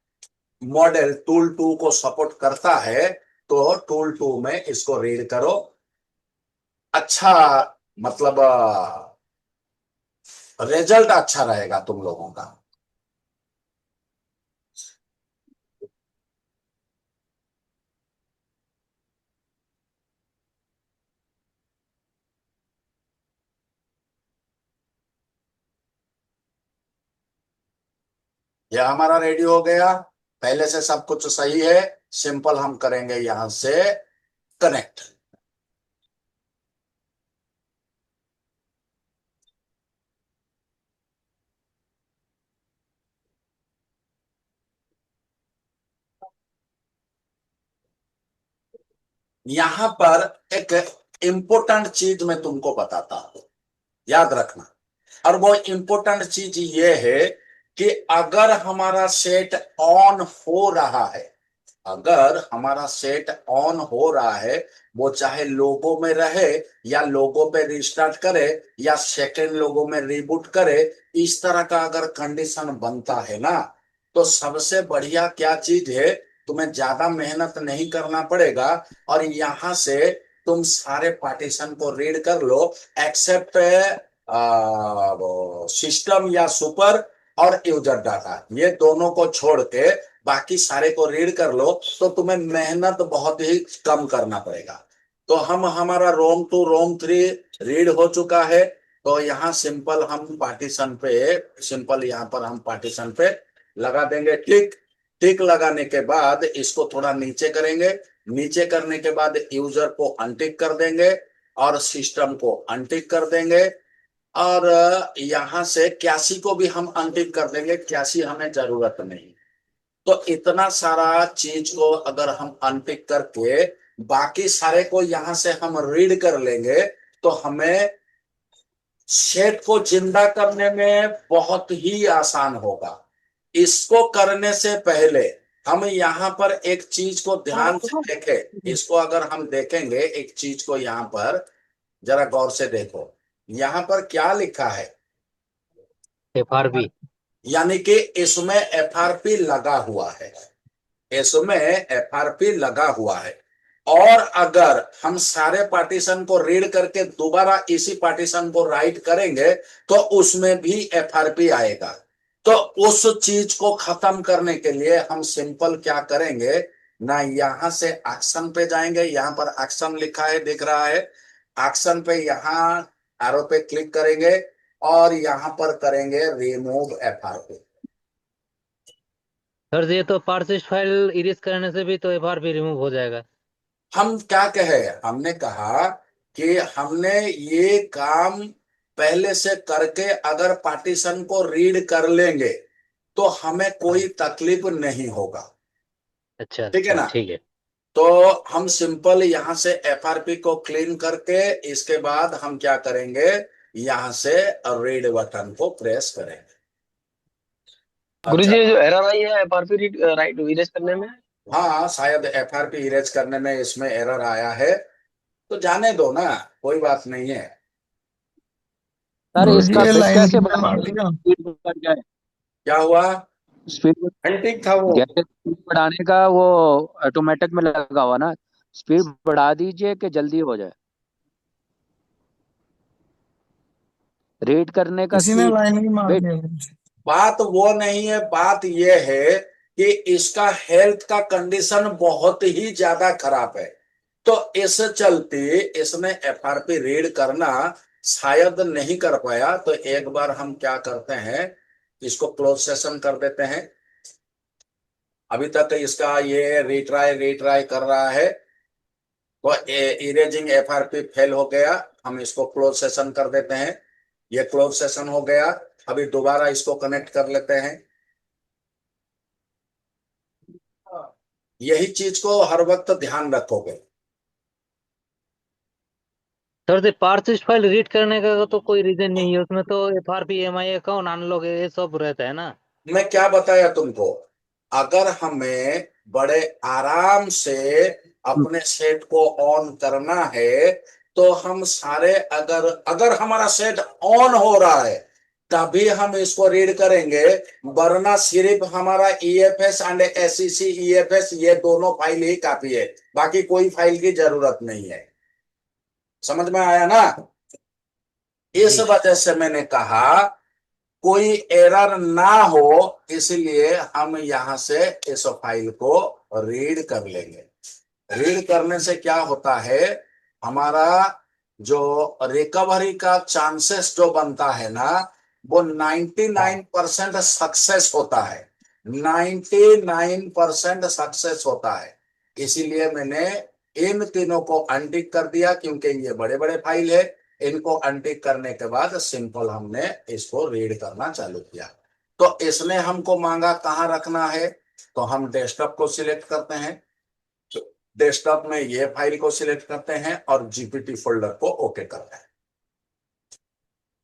मॉडल टूल 2 को सपोर्ट करता है तो टूल 2 में इसको रीड करो, अच्छा मतलब रिजल्ट अच्छा रहेगा तुम लोगों का। यह हमारा रेडी हो गया, पहले से सब कुछ सही है। सिंपल हम करेंगे यहां से कनेक्ट। यहां पर एक इंपॉर्टेंट चीज मैं तुमको बताता हूं, याद रखना। और वो इंपॉर्टेंट चीज ये है कि अगर हमारा सेट ऑन हो रहा है, अगर हमारा सेट ऑन हो रहा है, वो चाहे लोगो में रहे या लोगो पे रिस्टार्ट करे या सेकेंड लोगो में रिबूट करे, इस तरह का अगर कंडीशन बनता है ना, तो सबसे बढ़िया क्या चीज है, तुम्हें ज्यादा मेहनत नहीं करना पड़ेगा और यहां से तुम सारे पार्टीशन को रीड कर लो, एक्सेप्ट सिस्टम या सुपर और यूजर डाटा, ये दोनों को छोड़ के बाकी सारे को रीड कर लो, तो तुम्हें मेहनत बहुत ही कम करना पड़ेगा। तो हमारा रोम 2 रोम 3 रीड हो चुका है, तो यहाँ सिंपल हम पार्टीशन पे, सिंपल यहाँ पर हम पार्टीशन पे लगा देंगे टिक। टिक लगाने के बाद इसको थोड़ा नीचे करेंगे, नीचे करने के बाद यूजर को अनटिक कर देंगे और सिस्टम को अनटिक कर देंगे, और यहां से क्यासी को भी हम अनटिक कर देंगे, क्यासी हमें जरूरत नहीं। तो इतना सारा चीज को अगर हम अनटिक करके बाकी सारे को यहां से हम रीड कर लेंगे, तो हमें सेट को जिंदा करने में बहुत ही आसान होगा। इसको करने से पहले हम यहाँ पर एक चीज को ध्यान से देखें, इसको अगर हम देखेंगे एक चीज को, यहाँ पर जरा गौर से देखो, यहाँ पर क्या लिखा है, FRP। यानी कि इसमें FRP लगा हुआ है, इसमें FRP लगा हुआ है। और अगर हम सारे पार्टीशन को रीड करके दोबारा इसी पार्टीशन को राइट करेंगे तो उसमें भी FRP आएगा। तो उस चीज को खत्म करने के लिए हम सिंपल क्या करेंगे ना, यहां से एक्शन पे जाएंगे, यहां पर एक्शन लिखा है दिख रहा है, एक्शन पे यहां एरो पे क्लिक करेंगे और यहां पर करेंगे रिमूव FRP। सर ये तो पार्सिस्ट फाइल इरेज करने से भी तो FRP रिमूव हो जाएगा। हम क्या कहे, हमने कहा कि हमने ये काम पहले से करके अगर पार्टीशन को रीड कर लेंगे तो हमें कोई तकलीफ नहीं होगा। अच्छा ठीक है अच्छा ना? ठीक है। तो हम सिंपल यहां से FRP को क्लीन करके इसके बाद हम क्या करेंगे, यहां से रीड बटन को प्रेस करेंगे। गुरुजी अच्छा, जो एरर आई है FRP राइट इरेज करने में? हाँ शायद FRP इरेज करने में इसमें एरर आया है, तो जाने दो ना, कोई बात नहीं है। सर गुरुजी इसका ये फिट लाइन कैसे की बना, मार दिया। स्पीड बढ़ जाए, क्या हुआ? स्पीड ठीक था वो। कैसे स्पीड बढ़ाने का, वो ऑटोमेटिक में लगा हुआ ना, स्पीड बढ़ा दीजिए कि जल्दी हो जाए, रीड करने का किसी ने स्पीड। लाइन की मार वेट, दिया गुरुजी। बात वो नहीं है, बात ये है कि इसका हेल्थ का कंडीशन बहुत ही ज्यादा खराब है, तो इस चलते इसने FRP रीड करना शायद नहीं कर पाया। तो एक बार हम क्या करते हैं, इसको क्लोज सेशन कर देते हैं। अभी तक इसका ये रिट्राई कर रहा है, तो इरेजिंग FRP फेल हो गया। हम इसको क्लोज सेशन कर देते हैं, ये क्लोज सेशन हो गया। अभी दोबारा इसको कनेक्ट कर लेते हैं, यही चीज को हर वक्त ध्यान रखोगे। सर से पार्सिस्ट फाइल रीड करने का तो कोई रीजन नहीं है, उसमें तो FRP MI अकाउंट अनलॉक ये सब रहता है ना। मैं क्या बताया तुमको, अगर हमें बड़े आराम से अपने सेट को ऑन करना है तो हम सारे, अगर अगर हमारा सेट ऑन हो रहा है तभी हम इसको रीड करेंगे, वरना सिर्फ हमारा EFS एंड SEC EFS ये दोनों फाइल ही काफी है, बाकी कोई फाइल की जरूरत नहीं है। समझ में आया ना? इस जी वजह से मैंने कहा कोई एरर ना हो, इसलिए हम यहां से इस फाइल को रीड कर लेंगे। रीड करने से क्या होता है, हमारा जो रिकवरी का चांसेस जो बनता है ना, वो 99% सक्सेस होता है। 99% सक्सेस होता है। इसीलिए मैंने इन तीनों को अनटिक कर दिया, क्योंकि ये बड़े बड़े फाइल है। इनको अनटिक करने के बाद सिंपल हमने इसको रीड करना चालू किया। तो इसने हमको मांगा कहाँ रखना है, तो हम डेस्कटॉप को सिलेक्ट करते हैं। डेस्कटॉप में ये फाइल को सिलेक्ट करते हैं और GPT फोल्डर को ओके करते हैं।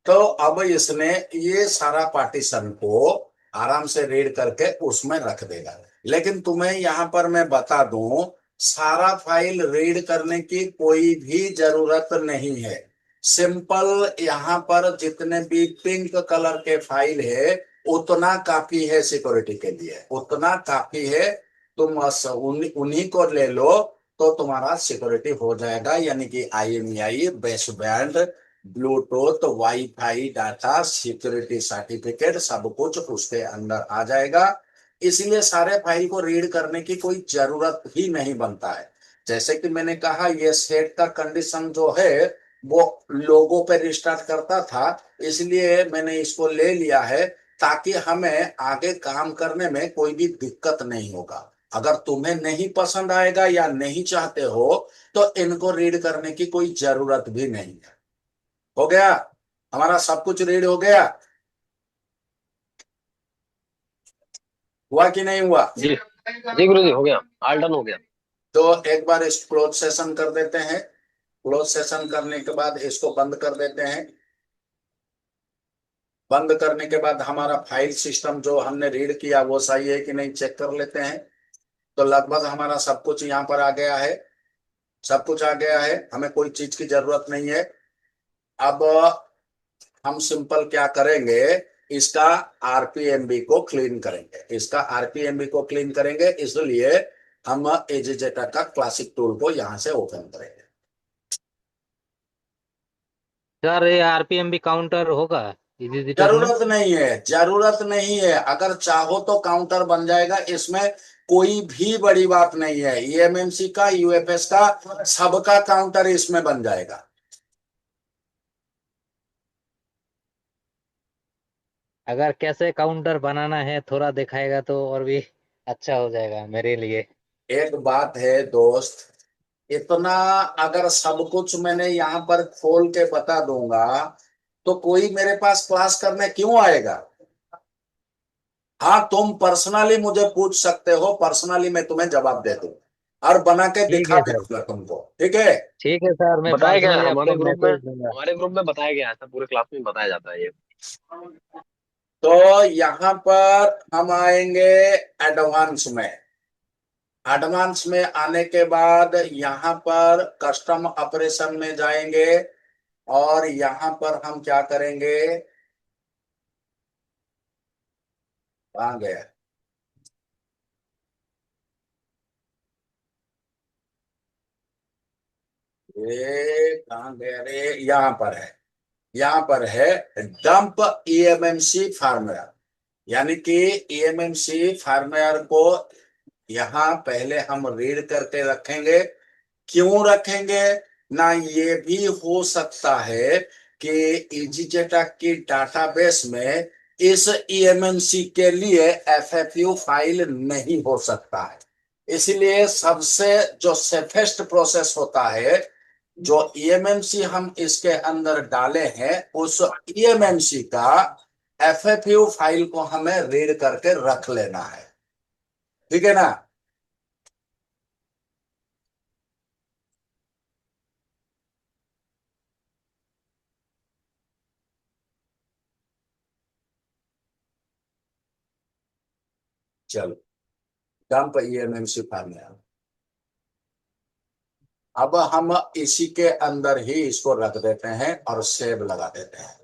तो अब इसने ये सारा पार्टीशन को आराम से रीड करके उसमें रख देगा। लेकिन तुम्हें यहां पर मैं बता दूं, सारा फाइल रीड करने की कोई भी जरूरत नहीं है। सिंपल यहां पर जितने भी पिंक कलर के फाइल है उतना काफी है सिक्योरिटी के लिए, उतना काफी है। तुम उन्हीं को ले लो तो तुम्हारा सिक्योरिटी हो जाएगा, यानी कि IMEI, base band, Bluetooth, wifi, data, security certificate, सब कुछ उसके अंदर आ जाएगा। इसलिए सारे फाइल को रीड करने की कोई जरूरत ही नहीं बनता है। जैसे कि मैंने कहा, ये सेट का कंडीशन जो है वो लोगो पे रिस्टार्ट करता था, इसलिए मैंने इसको ले लिया है ताकि हमें आगे काम करने में कोई भी दिक्कत नहीं होगा। अगर तुम्हें नहीं पसंद आएगा या नहीं चाहते हो तो इनको रीड करने की कोई जरूरत भी नहीं है। हो गया? हमारा सब कुछ रीड हो गया? हुआ कि नहीं हुआ? जी जी गुरु जी, हो गया, ऑल डन हो गया। तो एक बार इस क्लोज सेशन कर देते हैं। क्लोज सेशन करने के बाद इसको बंद कर देते हैं। बंद करने के बाद हमारा फाइल सिस्टम जो हमने रीड किया वो सही है कि नहीं चेक कर लेते हैं। तो लगभग हमारा सब कुछ यहाँ पर आ गया है। सब कुछ आ गया है, हमें कोई चीज की जरूरत नहीं है। अब हम सिंपल क्या करेंगे, इसका RPMB को क्लीन करेंगे। इसका RPMB को क्लीन करेंगे, इसलिए हम एजीजेटा का क्लासिक टूल को यहां से ओपन करेंगे। सर ये RPMB काउंटर होगा EasyJet में? जरूरत नहीं है, जरूरत नहीं है। अगर चाहो तो काउंटर बन जाएगा, इसमें कोई भी बड़ी बात नहीं है। EMMC का, UFS का, सबका काउंटर इसमें बन जाएगा। अगर कैसे काउंटर बनाना है थोड़ा दिखाएगा तो और भी अच्छा हो जाएगा मेरे लिए। एक बात है दोस्त, इतना अगर सब कुछ मैंने यहाँ पर खोल के बता दूंगा तो कोई मेरे पास क्लास करने क्यों आएगा? हाँ, तुम पर्सनली मुझे पूछ सकते हो, पर्सनली मैं तुम्हें जवाब दे दूं और बना के ठीक दिखा है भी सर। दूंगा तुमको। ठीक है? ठीक है सर, मैं बताया गया है पर्सनली हमारे आपको ग्रुप में, मैसेज दूंगा। हमारे ग्रुप में बताया गया है, सब पूरे क्लास में बताया जाता है ये। तो यहाँ पर हम आएंगे एडवांस में। एडवांस में आने के बाद यहाँ पर कस्टम ऑपरेशन में जाएंगे और यहाँ पर हम क्या करेंगे, कहाँ गया, ये कहाँ गया रे, यहाँ पर है। यहाँ पर है डंप EMMC फार्मवेयर, यानी कि EMMC फार्मवेयर को यहाँ पहले हम रीड करके रखेंगे। क्यों रखेंगे ना, ये भी हो सकता है कि EasyJet की डाटाबेस में इस EMMC के लिए FFU फाइल नहीं हो सकता है। इसलिए सबसे जो सेफेस्ट प्रोसेस होता है, जो EMMC हम इसके अंदर डाले हैं उस EMMC का FFU फाइल को हमें रीड करके रख लेना है। ठीक है ना? चलो डंप ईएमएमसी फार्मूला। अब हम इसी के अंदर ही इसको रख देते हैं और सेव लगा देते हैं।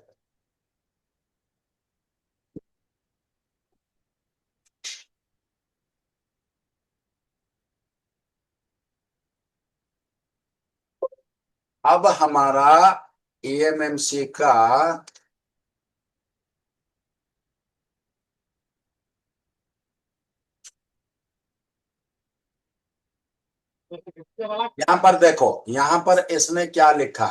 अब हमारा ईएमएमसी का यहां पर देखो, यहां पर इसने क्या लिखा,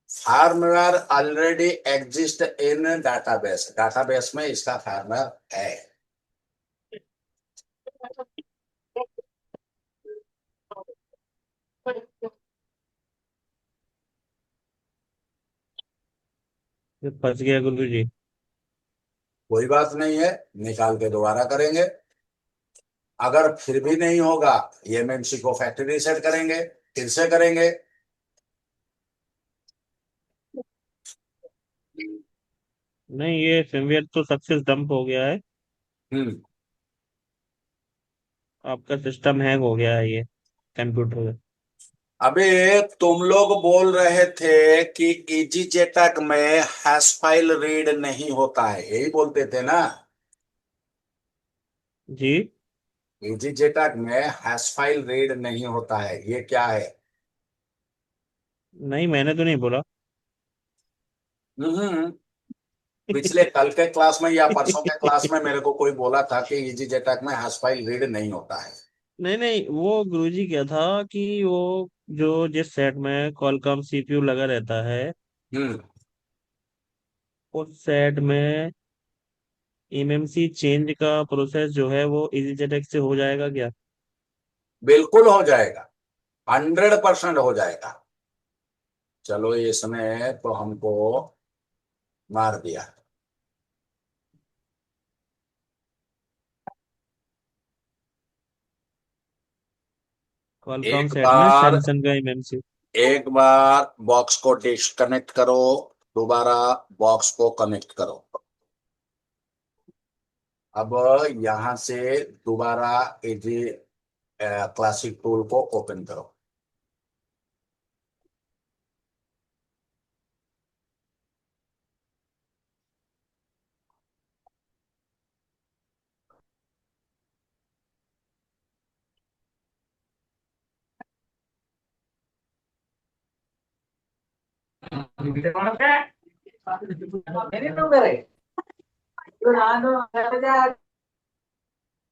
firmware already exist in database. Database में इसका फार्मवेयर है। फंस गया गुरु जी। कोई बात नहीं है, निकाल के दोबारा करेंगे। अगर फिर भी नहीं होगा, ईएमएमसी को फैक्ट्री रीसेट करेंगे, फिर से करेंगे। नहीं, ये फर्मवेयर तो सक्सेस डंप हो गया है। हम्म आपका सिस्टम हैंग हो गया है ये कंप्यूटर में। अबे तुम लोग बोल रहे थे कि इजी जेटक में हैश फाइल रीड नहीं होता है, यही बोलते थे ना? जी इजी जेटक में हैश फाइल रीड नहीं होता है, ये क्या है? नहीं, मैंने तो नहीं बोला। हम्म पिछले कल के क्लास में या परसों के क्लास में मेरे को कोई बोला था कि इजी जेटक में हैश फाइल रीड नहीं होता है। नहीं नहीं, वो गुरुजी क्या था कि वो जो जिस सेट में कॉलकॉम सीपीयू लगा रहता है, हम्म उस सेट में एमएमसी चेंज का प्रोसेस जो है वो इजीजेटएक से हो जाएगा क्या? बिल्कुल हो जाएगा, 100% हो जाएगा। चलो इसने तो हमको मार दिया। कॉलकॉम एक सेट में बार सैमसंग का एमएमसी। एक बार बॉक्स को डिस्कनेक्ट करो, दोबारा बॉक्स को कनेक्ट करो। अब यहां से दोबारा इजी क्लासिक टूल को ओपन करो।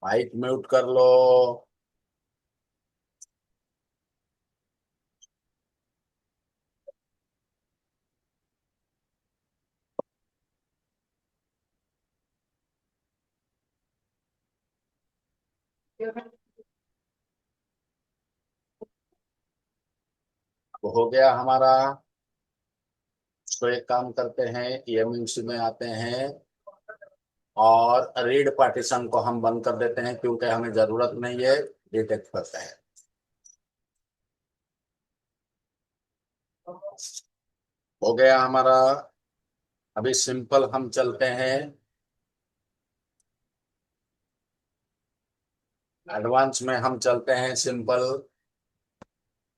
माइक म्यूट कर लो। अब हो गया हमारा। तो एक काम करते हैं, ईएमएमसी में आते हैं और रीड पार्टीशन को हम बंद कर देते हैं क्योंकि हमें जरूरत नहीं है, डिटेक्ट करते हैं। हो गया हमारा। अभी सिंपल हम चलते हैं, एडवांस में हम चलते हैं सिंपल,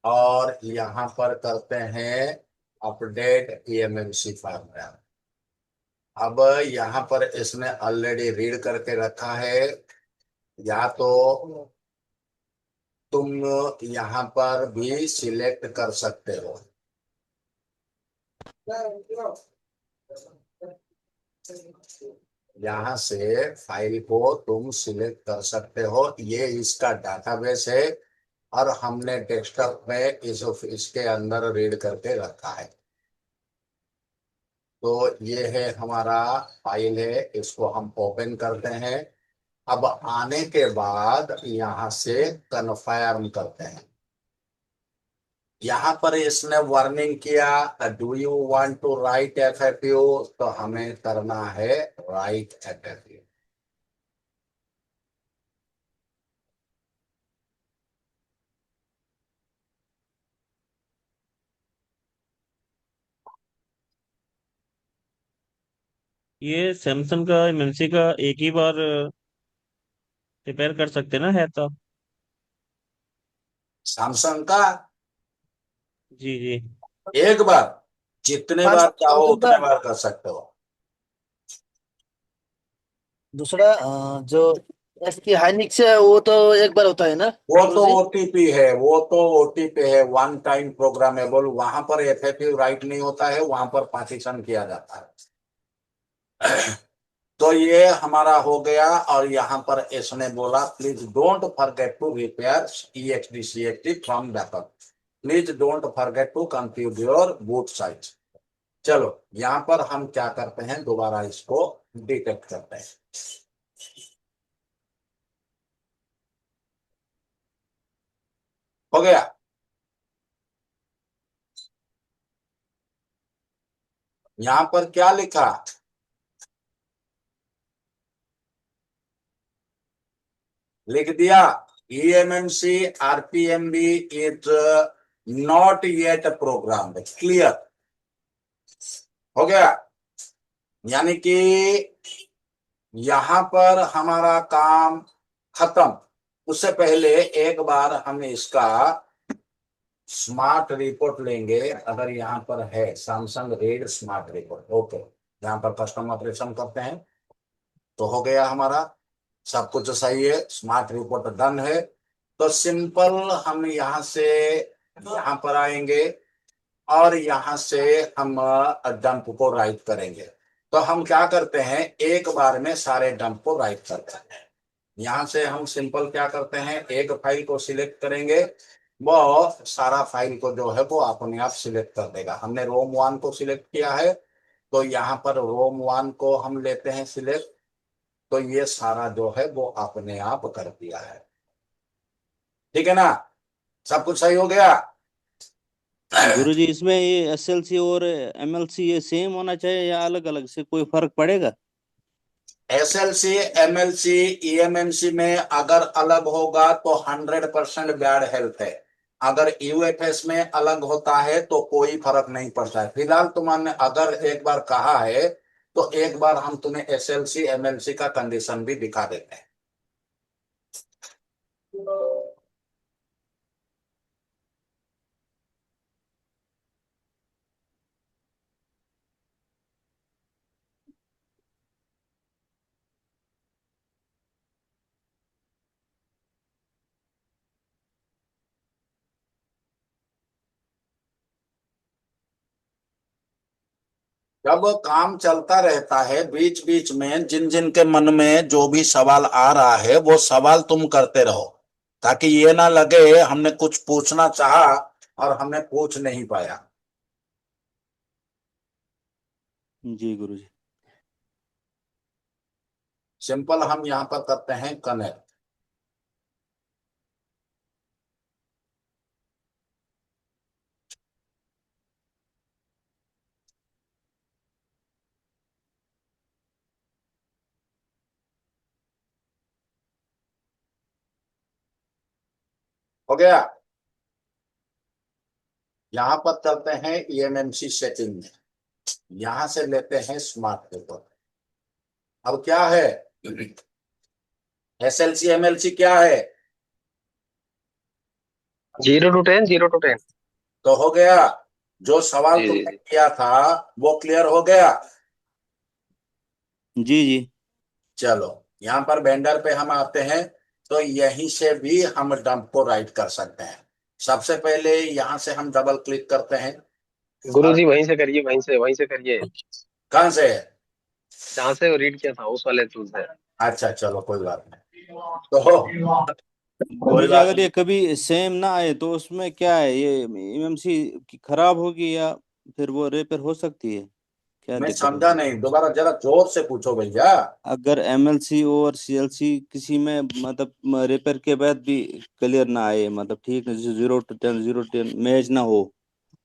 और यहाँ पर करते हैं अपडेट ईएमएमसी फार्मूला। अब यहाँ पर इसने ऑलरेडी रीड करके रखा है, या तो तुम यहाँ पर भी सिलेक्ट कर सकते हो। यहाँ से फाइल को तुम सिलेक्ट कर सकते हो, ये इसका डाटाबेस है और हमने डेस्कटॉप में इसके अंदर रीड करके रखा है। तो ये है हमारा फाइल है, इसको हम ओपन करते हैं। अब आने के बाद यहाँ से कन्फर्म करते हैं। यहाँ पर इसने वार्निंग किया, do you want to write FFU, तो हमें करना है राइट एफएफयू। ये सैमसंग का एमएमसी का एक ही बार रिपेयर कर सकते ना, है तो। सैमसंग का जी जी। एक बार, जितने बार चाहो उतने बार कर सकते हो। दूसरा जो इसकी हाइनिक्स है वो तो एक बार होता है ना वो तो गुरुजी? ओटीपी है, वो तो ओटीपी है, वन टाइम प्रोग्रामेबल। वहां पर एफएफयू राइट नहीं होता है, वहां पर पार्टीशन किया जाता है। तो ये हमारा हो गया। और यहाँ पर इसने बोला please don't forget to repair EXDCXD from backup, please don't forget to confuse your boot size. चलो यहाँ पर हम क्या करते हैं, दोबारा इसको डिटेक्ट करते हैं। हो गया। यहां पर क्या लिखा, लिख दिया EMMC RPMB is not yet program. Clear हो गया। यानी कि यहां पर हमारा काम खत्म। उससे पहले एक बार हम इसका स्मार्ट रिपोर्ट लेंगे। अगर यहाँ पर है Samsung red smart report, okay, यहाँ पर कस्टम ऑपरेशन करते हैं तो हो गया हमारा, सब कुछ सही है, स्मार्ट रिपोर्ट डन है। तो सिंपल हम यहाँ से यहाँ पर आएंगे और यहाँ से हम डंप को राइट करेंगे। तो हम क्या करते हैं, एक बार में सारे डंप को राइट करते हैं। यहाँ से हम सिंपल क्या करते हैं, एक फाइल को सिलेक्ट करेंगे, वो सारा फाइल को जो है वो अपने आप सिलेक्ट कर देगा। हमने रोम 1 को सिलेक्ट किया है, तो यहाँ पर रोम 1 को हम लेते हैं सिलेक्ट, तो ये सारा जो है वो अपने आप कर दिया है। ठीक है ना, सब कुछ सही हो गया। गुरुजी इसमें ये SLC और MLC ये सेम होना चाहिए या अलग अलग, से कोई फर्क पड़ेगा? SLC MLC EMMC में अगर अलग होगा तो 100% बैड हेल्थ है। अगर UFS में अलग होता है तो कोई फर्क नहीं पड़ता है। फिलहाल तुमने अगर एक बार कहा है तो एक बार हम तुम्हें SLC MLC का कंडीशन भी दिखा देते हैं। जब काम चलता रहता है, बीच बीच में जिन जिन के मन में जो भी सवाल आ रहा है वो सवाल तुम करते रहो, ताकि ये ना लगे हमने कुछ पूछना चाहा और हमने पूछ नहीं पाया। जी गुरुजी। सिंपल हम यहाँ पर करते हैं कनेक्ट। हो गया। यहाँ पर चलते हैं EMMC सेटिंग में, यहां से लेते हैं स्मार्ट पेपर। अब क्या है, SLC MLC क्या है, 0 to 10, 0 to 10। तो हो गया। जो सवाल जी जी तुमने जी। किया था वो क्लियर हो गया। जी जी। चलो यहाँ पर वेंडर पे हम आते हैं, तो यहीं से भी हम डंप को राइट कर सकते हैं। सबसे पहले यहाँ से हम डबल क्लिक करते हैं। गुरु जी वहीं से करिए, वहीं से करिए, कहाँ से है, जहाँ से रीड किया था उस वाले टूल से। अच्छा चलो कोई बात नहीं, तो कोई गुरुजी बात अगर ये कभी सेम ना आए तो उसमें क्या है, ये MMC खराब होगी या फिर वो रिपेयर हो सकती है, क्या मैं दिक्कत समझा होगी? नहीं, दोबारा जरा जोर से पूछो भैया। अगर MLC और CLC किसी में मतलब रिपेयर के बाद भी क्लियर ना आए, मतलब ठीक है, 0 to 10, 0 to 10 मैच ना हो,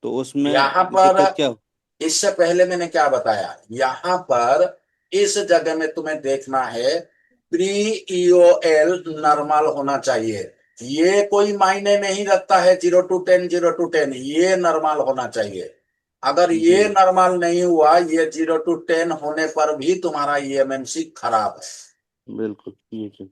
तो उसमें यहाँ पर दिक्कत क्या? इससे पहले मैंने क्या बताया, यहाँ पर इस जगह में तुम्हें देखना है प्री EOL नॉर्मल होना चाहिए। ये कोई मायने नहीं रखता है 0 to 10, 0 to 10, ये नॉर्मल होना चाहिए। अगर ये जी नॉर्मल नहीं हुआ, ये 0 to 10 होने पर भी तुम्हारा EMMC खराब है। बिल्कुल। जी जी।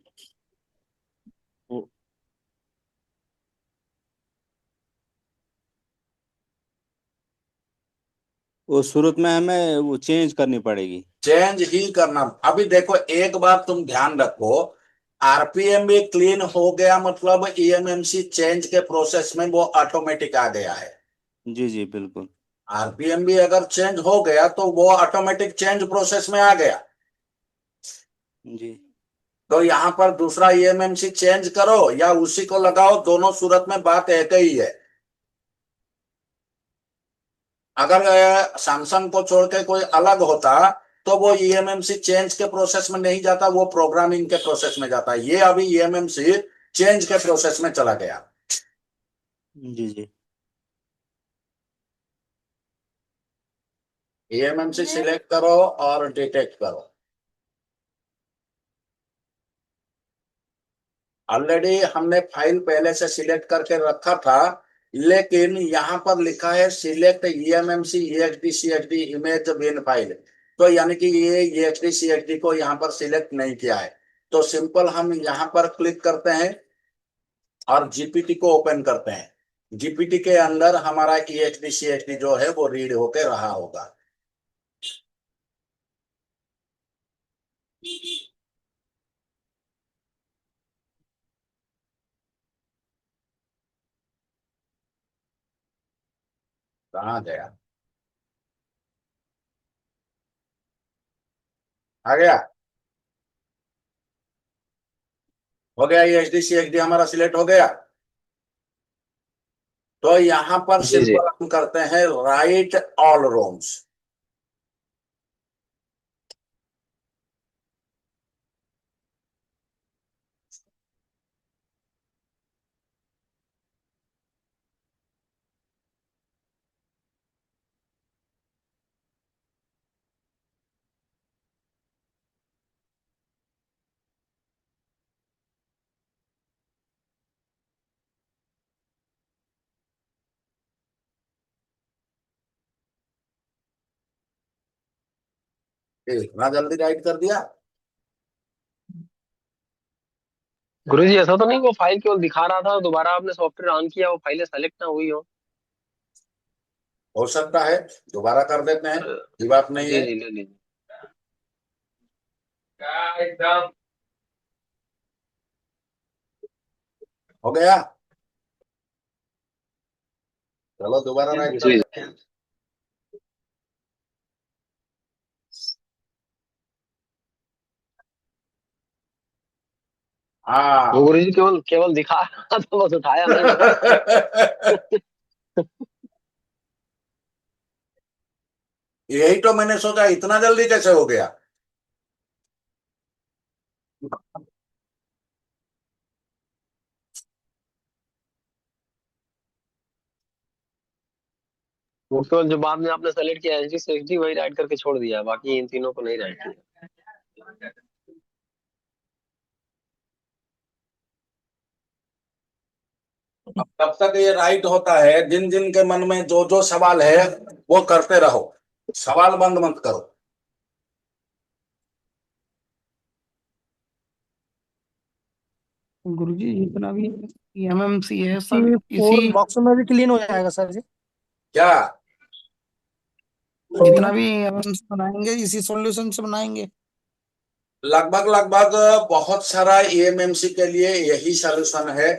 वो शुरू में हमें वो चेंज करनी पड़ेगी। चेंज ही करना। अभी देखो एक बात तुम ध्यान रखो, आरपीएम भी क्लीन हो गया मतलब ईएमएमसी चेंज के प्रोसेस में वो ऑटोमेटिक आ गया है। जी जी बिल्कुल। आरपीएम भी अगर चेंज हो गया तो वो ऑटोमेटिक चेंज प्रोसेस में आ गया। जी तो यहाँ पर दूसरा ईएमएमसी चेंज करो या उसी को लगाओ, दोनों सूरत में बात एक ही है। अगर सैमसंग को छोड़ के कोई अलग होता तो वो ईएमएमसी चेंज के प्रोसेस में नहीं जाता, वो प्रोग्रामिंग के प्रोसेस में जाता। ये अभी ईएमएमसी चेंज के प्रोसेस में चला गया। जी जी। ईएमएमसी सिलेक्ट करो और डिटेक्ट करो। ऑलरेडी हमने फाइल पहले से सिलेक्ट करके रखा था, लेकिन यहाँ पर लिखा है सिलेक्ट ईएमएमसी ईएक्सडी सीएक्सडी इमेज बिन फाइल। तो यानी कि ये ईएक्सडी सीएक्सडी को यहाँ पर सिलेक्ट नहीं किया है। तो सिंपल हम यहाँ पर क्लिक करते हैं और जीपीटी को ओपन करते हैं। जीपीटी के अंदर हमारा ईएक्सडी सीएक्सडी जो है वो रीड होके रहा होगा। कहाँ गया? आ गया? हो गया? ईएक्सडी सीएक्सडी हमारा सिलेक्ट हो गया। तो यहाँ पर जी जी। सिंपल हम करते हैं राइट ऑल रोम्स। इतना जल्दी राइट कर दिया? गुरुजी ऐसा तो नहीं वो फाइल केवल दिखा रहा था, दोबारा आपने सॉफ्टवेयर ऑन किया वो फाइलें सेलेक्ट ना हुई हो सकता है, दोबारा कर देते हैं, हो? ये बात नहीं जी है। जी ले लीजिए। एकदम हो गया? चलो दोबारा राइट कर जी देते हैं। वो हाँ। गुरुजी केवल केवल दिखा रहा था, बस उठाया नहीं मैंने। यही तो मैंने सोचा, इतना जल्दी कैसे हो गया। वो केवल जो बाद में आपने सेलेक्ट किया एसडी से एसडी वही राइट करके छोड़ दिया, बाकी इन तीनों को नहीं राइट किया। अब तब तक ये राइट होता है, जिन जिन के मन में जो जो सवाल है वो करते रहो, सवाल बंद मत करो। गुरुजी जितना भी एमएमसी है सब ये इसी 4 बॉक्स में भी क्लीन हो जाएगा सर जी? क्या? जितना भी एमएमसी बनाएंगे इसी सॉल्यूशन से बनाएंगे। लगभग लगभग बहुत सारा ईएमएमसी के लिए यही सॉल्यूशन है।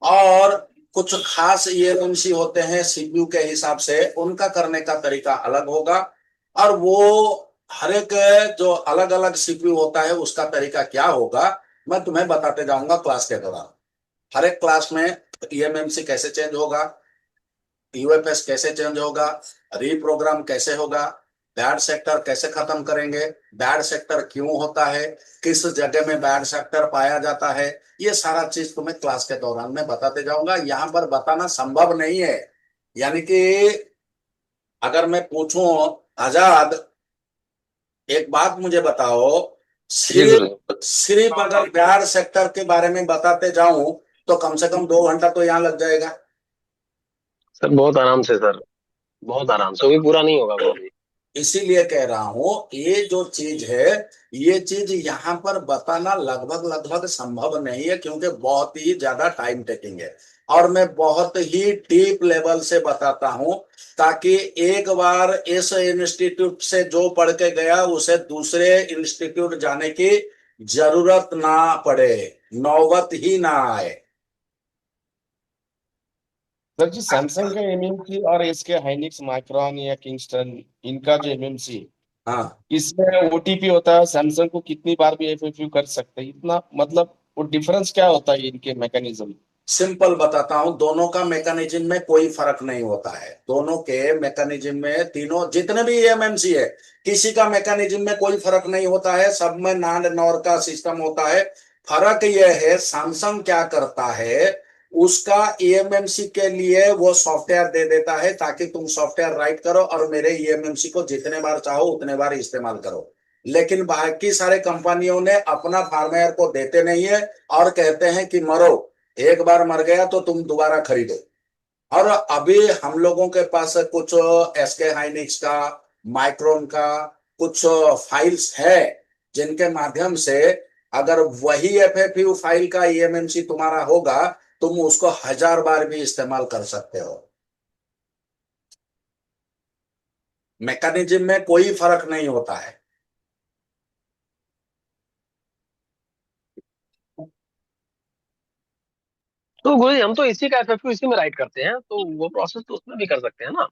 और कुछ खास ईएमएमसी होते हैं सीपीयू के हिसाब से, उनका करने का तरीका अलग होगा। और वो हर एक जो अलग अलग सीपीयू होता है उसका तरीका क्या होगा मैं तुम्हें बताते जाऊंगा क्लास के दौरान। हर एक क्लास में ईएमएमसी कैसे चेंज होगा, यूएफएस कैसे चेंज होगा, रीप्रोग्राम कैसे होगा, बैड सेक्टर कैसे खत्म करेंगे, बैड सेक्टर क्यों होता है, किस जगह में बैड सेक्टर पाया जाता है, ये सारा चीज तुम्हें क्लास के दौरान में बताते जाऊंगा। यहाँ पर बताना संभव नहीं है। यानी कि अगर मैं पूछूं आजाद, एक बात मुझे बताओ, जी गुरुजी। सिर्फ अगर बैड सेक्टर के बारे में बताते जाऊं तो कम से कम 2 घंटा तो यहाँ लग जाएगा। सर बहुत आराम से सर, बहुत आराम से, वो भी पूरा नहीं होगा गुरुजी। इसीलिए कह रहा हूं ये जो चीज है, ये चीज यहाँ पर बताना लगभग लगभग संभव नहीं है, क्योंकि बहुत ही ज्यादा टाइम टेकिंग है और मैं बहुत ही डीप लेवल से बताता हूं, ताकि एक बार इस इंस्टीट्यूट से जो पढ़ के गया उसे दूसरे इंस्टीट्यूट जाने की जरूरत ना पड़े, नौबत ही ना आए। सर जी, सैमसंग का एमएमसी और इसके हाइनिक्स माइक्रोन या किंगस्टन, इनका जो एमएमसी, हाँ, इसमें ओटीपी होता है, सैमसंग को कितनी बार भी एफएफयू कर सकते हैं, इतना मतलब वो डिफरेंस क्या होता है इनके मैकेनिज्म? सिंपल बताता हूं, दोनों का मैकेनिज्म में कोई फर्क नहीं होता है। दोनों के मैकेनिज्म में, तीनों जितने भी एमएमसी है, किसी का मैकेनिज्म में कोई फर्क नहीं होता है, सब में नान नॉर का सिस्टम होता है। फर्क यह है सैमसंग क्या करता है, उसका ईएमएमसी के लिए वो सॉफ्टवेयर दे देता है ताकि तुम सॉफ्टवेयर राइट करो और मेरे ईएमएमसी को जितने बार चाहो उतने बार इस्तेमाल करो। लेकिन बाकी सारे कंपनियों ने अपना फार्मवेयर को देते नहीं है और कहते हैं कि मरो, एक बार मर गया तो तुम दोबारा खरीदो। और अभी हम लोगों के पास कुछ एसके हाइनिक्स का, माइक्रोन का कुछ फाइल्स है, जिनके माध्यम से अगर वही एफएफयू फाइल का ईएमएमसी तुम्हारा होगा, तुम उसको 1000 बार भी इस्तेमाल कर सकते हो। मैकेनिज्म में कोई फर्क नहीं होता है। तो गुरु जी, हम तो इसी का एफएफयू इसी में राइट करते हैं, तो वो प्रोसेस तो उसमें भी कर सकते हैं ना?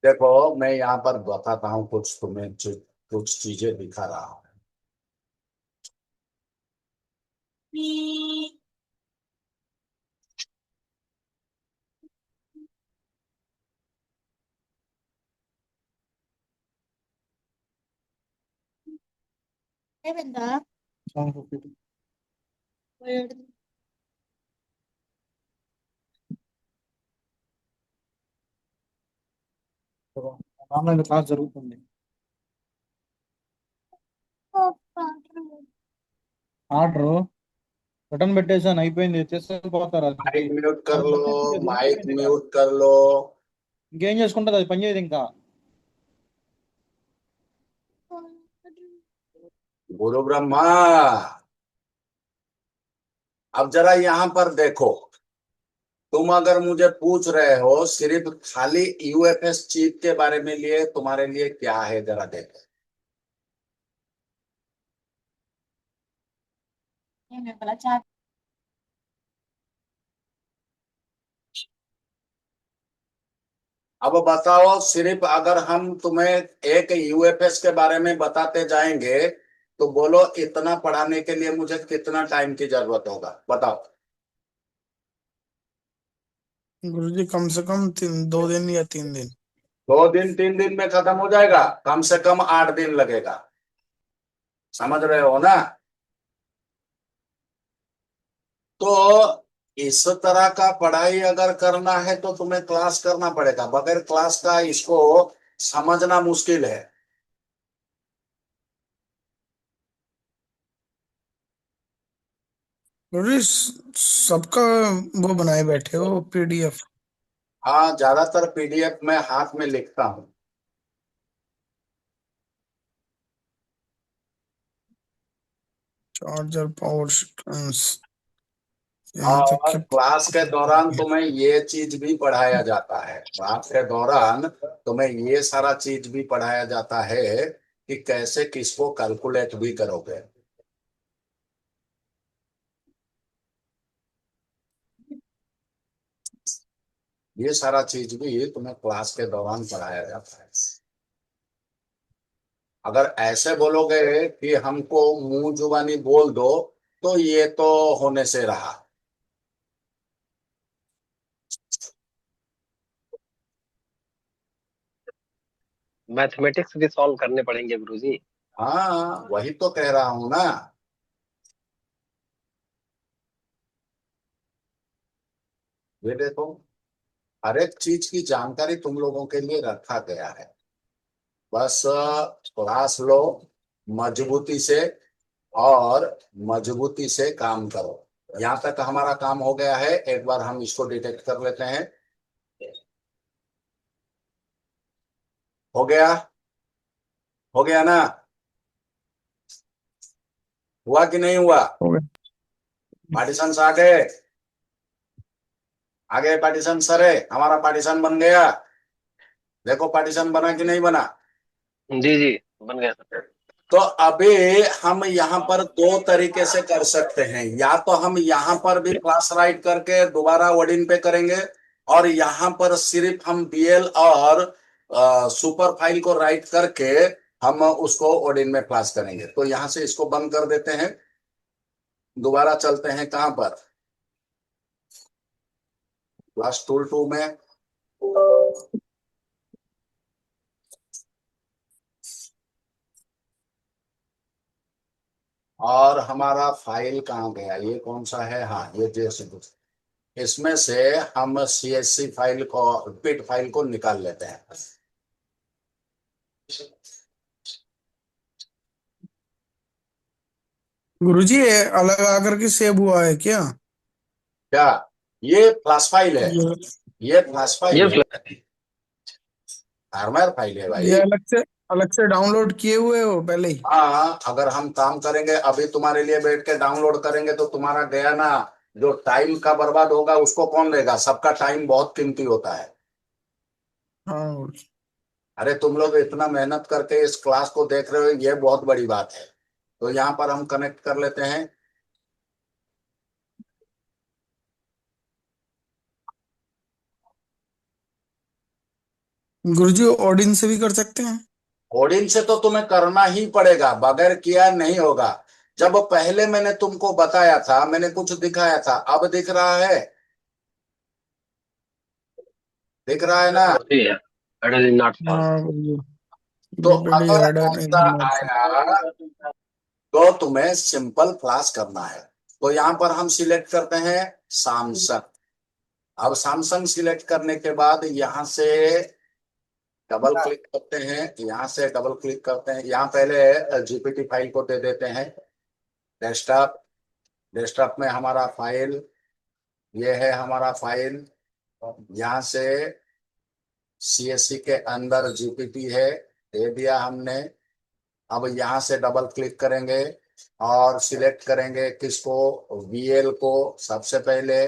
देखो, मैं यहाँ पर बताता हूँ कुछ तुम्हें, कुछ चीजें दिखा रहा हूँ। ఆన్లైన్ క్లాస్ జరుగుతుంది ఆర్డర్ బటన్ పెట్టేసాను అయిపోయింది తెచ్చేస్తే పోతారు అది माइक म्यूट कर लो, माइक म्यूट कर लो। ఇంకేం చేసుకుంటుంది అది పని చేయదు ఇంకా गुरु ब्रह्मा, अब जरा यहाँ पर देखो, तुम अगर मुझे पूछ रहे हो सिर्फ खाली यूएफएस चिप के बारे में लिए, तुम्हारे लिए क्या है जरा देखो। अब बताओ, सिर्फ अगर हम तुम्हें एक यूएफएस के बारे में बताते जाएंगे तो बोलो इतना पढ़ाने के लिए मुझे कितना टाइम की जरूरत होगा, बताओ। गुरुजी कम से कम 2 दिन या 3 दिन। 2 दिन 3 दिन में खत्म हो जाएगा, कम से कम 8 दिन लगेगा। समझ रहे हो ना? तो इस तरह का पढ़ाई अगर करना है तो तुम्हें क्लास करना पड़ेगा, बगैर क्लास का इसको समझना मुश्किल है। गुरुजी सबका वो बनाए बैठे हो पीडीएफ। हाँ, ज्यादातर पीडीएफ में हाथ में लिखता हूँ। चार्जर, पावर स्टैंड्स, यहाँ तक और कि क्लास के दौरान तुम्हें ये चीज भी पढ़ाया जाता है, क्लास के दौरान तुम्हें ये सारा चीज भी पढ़ाया जाता है कि कैसे किसको कैलकुलेट भी करोगे। ये सारा चीज भी तुम्हें क्लास के दौरान पढ़ाया जाता है। अगर ऐसे बोलोगे कि हमको मुंह जुबानी बोल दो, तो ये तो होने से रहा। मैथमेटिक्स भी सॉल्व करने पड़ेंगे गुरु जी। हाँ, वही तो कह रहा हूं ना। ये देखो, हर एक चीज की जानकारी तुम लोगों के लिए रखा गया है। बस क्लास लो मजबूती से, और मजबूती से काम करो। यहाँ तक हमारा काम हो गया है, एक बार हम इसको डिटेक्ट कर लेते हैं। हो गया। हो गया ना? हुआ कि नहीं हुआ? हो गया। पार्टीशन आ गए, आगे पार्टीशन सरे, हमारा पार्टीशन बन गया। देखो पार्टीशन बना कि नहीं बना? जी जी, बन गया सर। तो अभी हम यहाँ पर दो तरीके से कर सकते हैं, या तो हम यहाँ पर भी क्लास राइट करके दोबारा वर्डिंग पे करेंगे, और यहाँ पर सिर्फ हम बीएल और सुपर फाइल को राइट करके हम उसको ओडिन में क्लास करेंगे। तो यहां से इसको बंद कर देते हैं, दोबारा चलते हैं कहां पर, क्लास टूल 2 में। और हमारा फाइल कहाँ गया, ये कौन सा है? हाँ, ये जैसे इसमें से हम सीएससी फाइल को, पिट फाइल को निकाल लेते हैं। गुरुजी ये अलग आकर के सेव हुआ है क्या? क्या? ये फ्लैश फाइल है, ये फ्लैश फाइल ये है, फार्मर फाइल है भाई। ये अलग से डाउनलोड किए हुए हो पहले ही? हाँ, अगर हम काम करेंगे अभी तुम्हारे लिए बैठ के डाउनलोड करेंगे तो तुम्हारा गया ना, जो टाइम का बर्बाद होगा उसको कौन लेगा? सबका टाइम बहुत कीमती होता है। हाँ। अरे तुम लोग इतना मेहनत करके इस क्लास को देख रहे हो, ये बहुत बड़ी बात है। तो यहाँ पर हम कनेक्ट कर लेते हैं। गुरुजी ऑडिन से भी कर सकते हैं? कोडिंग से तो तुम्हें करना ही पड़ेगा, बगैर किया नहीं होगा। जब पहले मैंने तुमको बताया था, मैंने कुछ दिखाया था, अब दिख रहा है? दिख रहा है ना? Header is not found. हाँ गुरुजी, तो BPD अगर हेडर ऐसा आया तो तुम्हें सिंपल क्लास करना है। तो यहां पर हम सिलेक्ट करते हैं सैमसंग। अब सैमसंग सिलेक्ट करने के बाद यहां से डबल क्लिक करते हैं, यहां से डबल क्लिक करते हैं, यहां पहले जीपीटी फाइल को दे देते हैं डेस्कटॉप। डेस्कटॉप में हमारा फाइल, ये है हमारा फाइल। यहां से सीएससी के अंदर जीपीटी है, दे दिया हमने। अब यहां से डबल क्लिक करेंगे और सिलेक्ट करेंगे किसको? वीएल को। सबसे पहले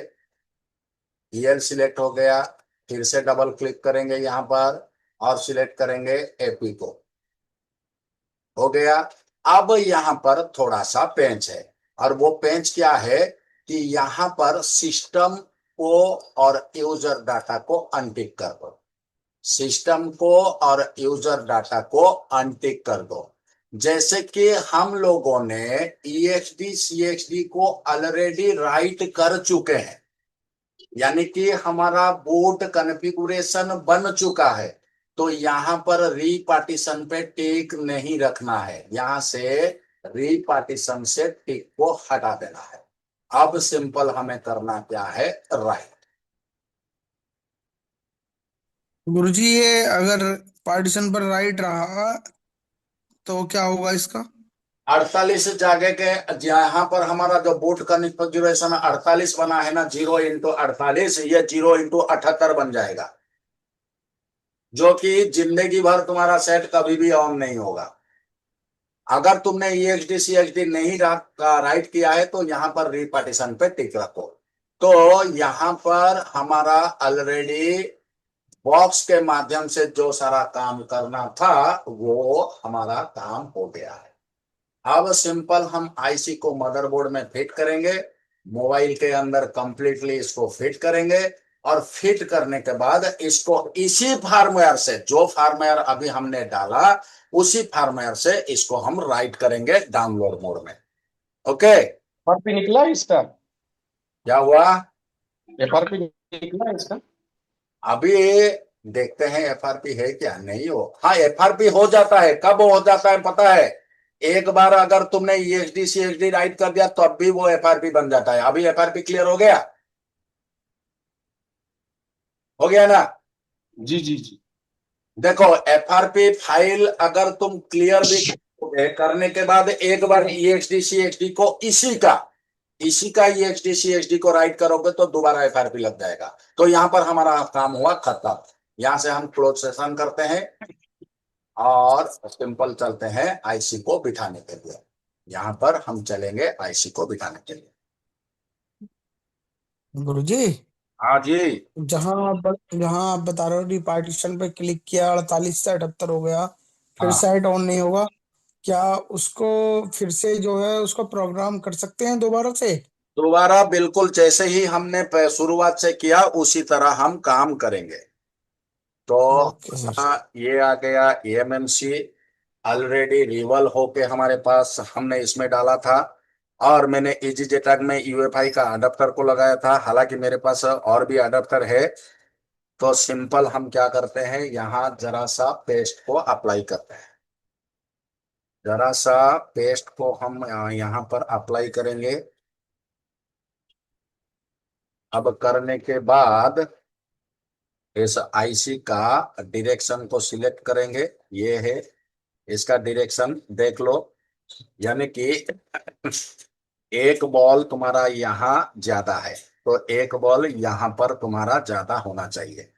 वीएल सिलेक्ट हो गया, फिर से डबल क्लिक करेंगे यहां पर और सिलेक्ट करेंगे एपी को। हो गया। अब यहां पर थोड़ा सा पेंच है, और वो पेंच क्या है कि यहां पर सिस्टम को और यूजर डाटा को अनटिक कर दो। सिस्टम को और यूजर डाटा को अनटिक कर दो। जैसे कि हम लोगों ने EXD CXD को ऑलरेडी राइट कर चुके हैं, यानी कि हमारा बूट कॉन्फ़िगरेशन बन चुका है। तो यहां पर रीपार्टीशन पे टिक नहीं रखना है, यहां से रीपार्टीशन से टिक को हटा देना है। अब सिंपल हमें करना क्या है? राइट। गुरुजी ये अगर पार्टीशन पर राइट रहा तो क्या होगा इसका? 48 जागे के, यहाँ पर हमारा जो बूट कॉन्फ़िगरेशन 48 बना है ना, 0 × 48, ये 0 × 78 बन जाएगा, जो कि जिंदगी भर तुम्हारा सेट कभी भी ऑन नहीं होगा। अगर तुमने EXD CXD नहीं राइट किया है तो यहाँ पर रीपार्टीशन पे टिक रखो। तो यहाँ पर हमारा ऑलरेडी बॉक्स के माध्यम से जो सारा काम करना था वो हमारा काम हो गया है। अब सिंपल हम आईसी को मदरबोर्ड में फिट करेंगे, मोबाइल के अंदर कंप्लीटली इसको फिट करेंगे, और फिट करने के बाद इसको इसी फार्मवेयर से, जो फार्मवेयर अभी हमने डाला उसी फार्मवेयर से इसको हम राइट करेंगे डाउनलोड मोड में। ओके, FRP निकला इसका? क्या हुआ? FRP निकला इसका? अभी देखते हैं FRP है क्या, नहीं हो। हाँ, FRP हो जाता है। कब हो जाता है पता है? एक बार अगर तुमने EXD CXD राइट कर दिया तो अब भी वो FRP बन जाता है। अभी FRP क्लियर हो गया? हो गया ना? जी जी जी। देखो FRP फाइल अगर तुम क्लियर भी करने के बाद एक बार EXD CXD को इसी का EXD CXD को राइट करोगे तो दोबारा FRP लग जाएगा। तो यहां पर हमारा काम हुआ खत्म। यहां से हम क्लोज सेशन करते हैं और सिंपल चलते हैं आईसी को बिठाने के लिए। यहाँ पर हम चलेंगे आईसी को बिठाने के लिए। गुरुजी, हाँ जी। जहां आप बता रहे हो रिपार्टीशन पे क्लिक किया 48 से 78 हो गया, फिर हाँ, साइट ऑन नहीं होगा, क्या उसको फिर से जो है उसको प्रोग्राम कर सकते हैं दोबारा से? दोबारा बिल्कुल जैसे ही हमने शुरुआत से किया उसी तरह हम काम करेंगे। तो ओके सर। ये आ गया एएमएमसी, ऑलरेडी रिवल होके हमारे पास हमने इसमें डाला था, और मैंने EasyJetag में यूएफआई का अडेप्टर को लगाया था। हालांकि मेरे पास और भी अडेप्टर है। तो सिंपल हम क्या करते हैं, यहाँ जरा सा पेस्ट को अप्लाई करते हैं। जरा सा पेस्ट को हम यहाँ पर अप्लाई करेंगे। अब करने के बाद इस आईसी का डायरेक्शन को सिलेक्ट करेंगे। ये है इसका डायरेक्शन, देख लो। यानी कि एक बॉल तुम्हारा यहाँ ज्यादा है, तो एक बॉल यहाँ पर तुम्हारा ज्यादा होना चाहिए।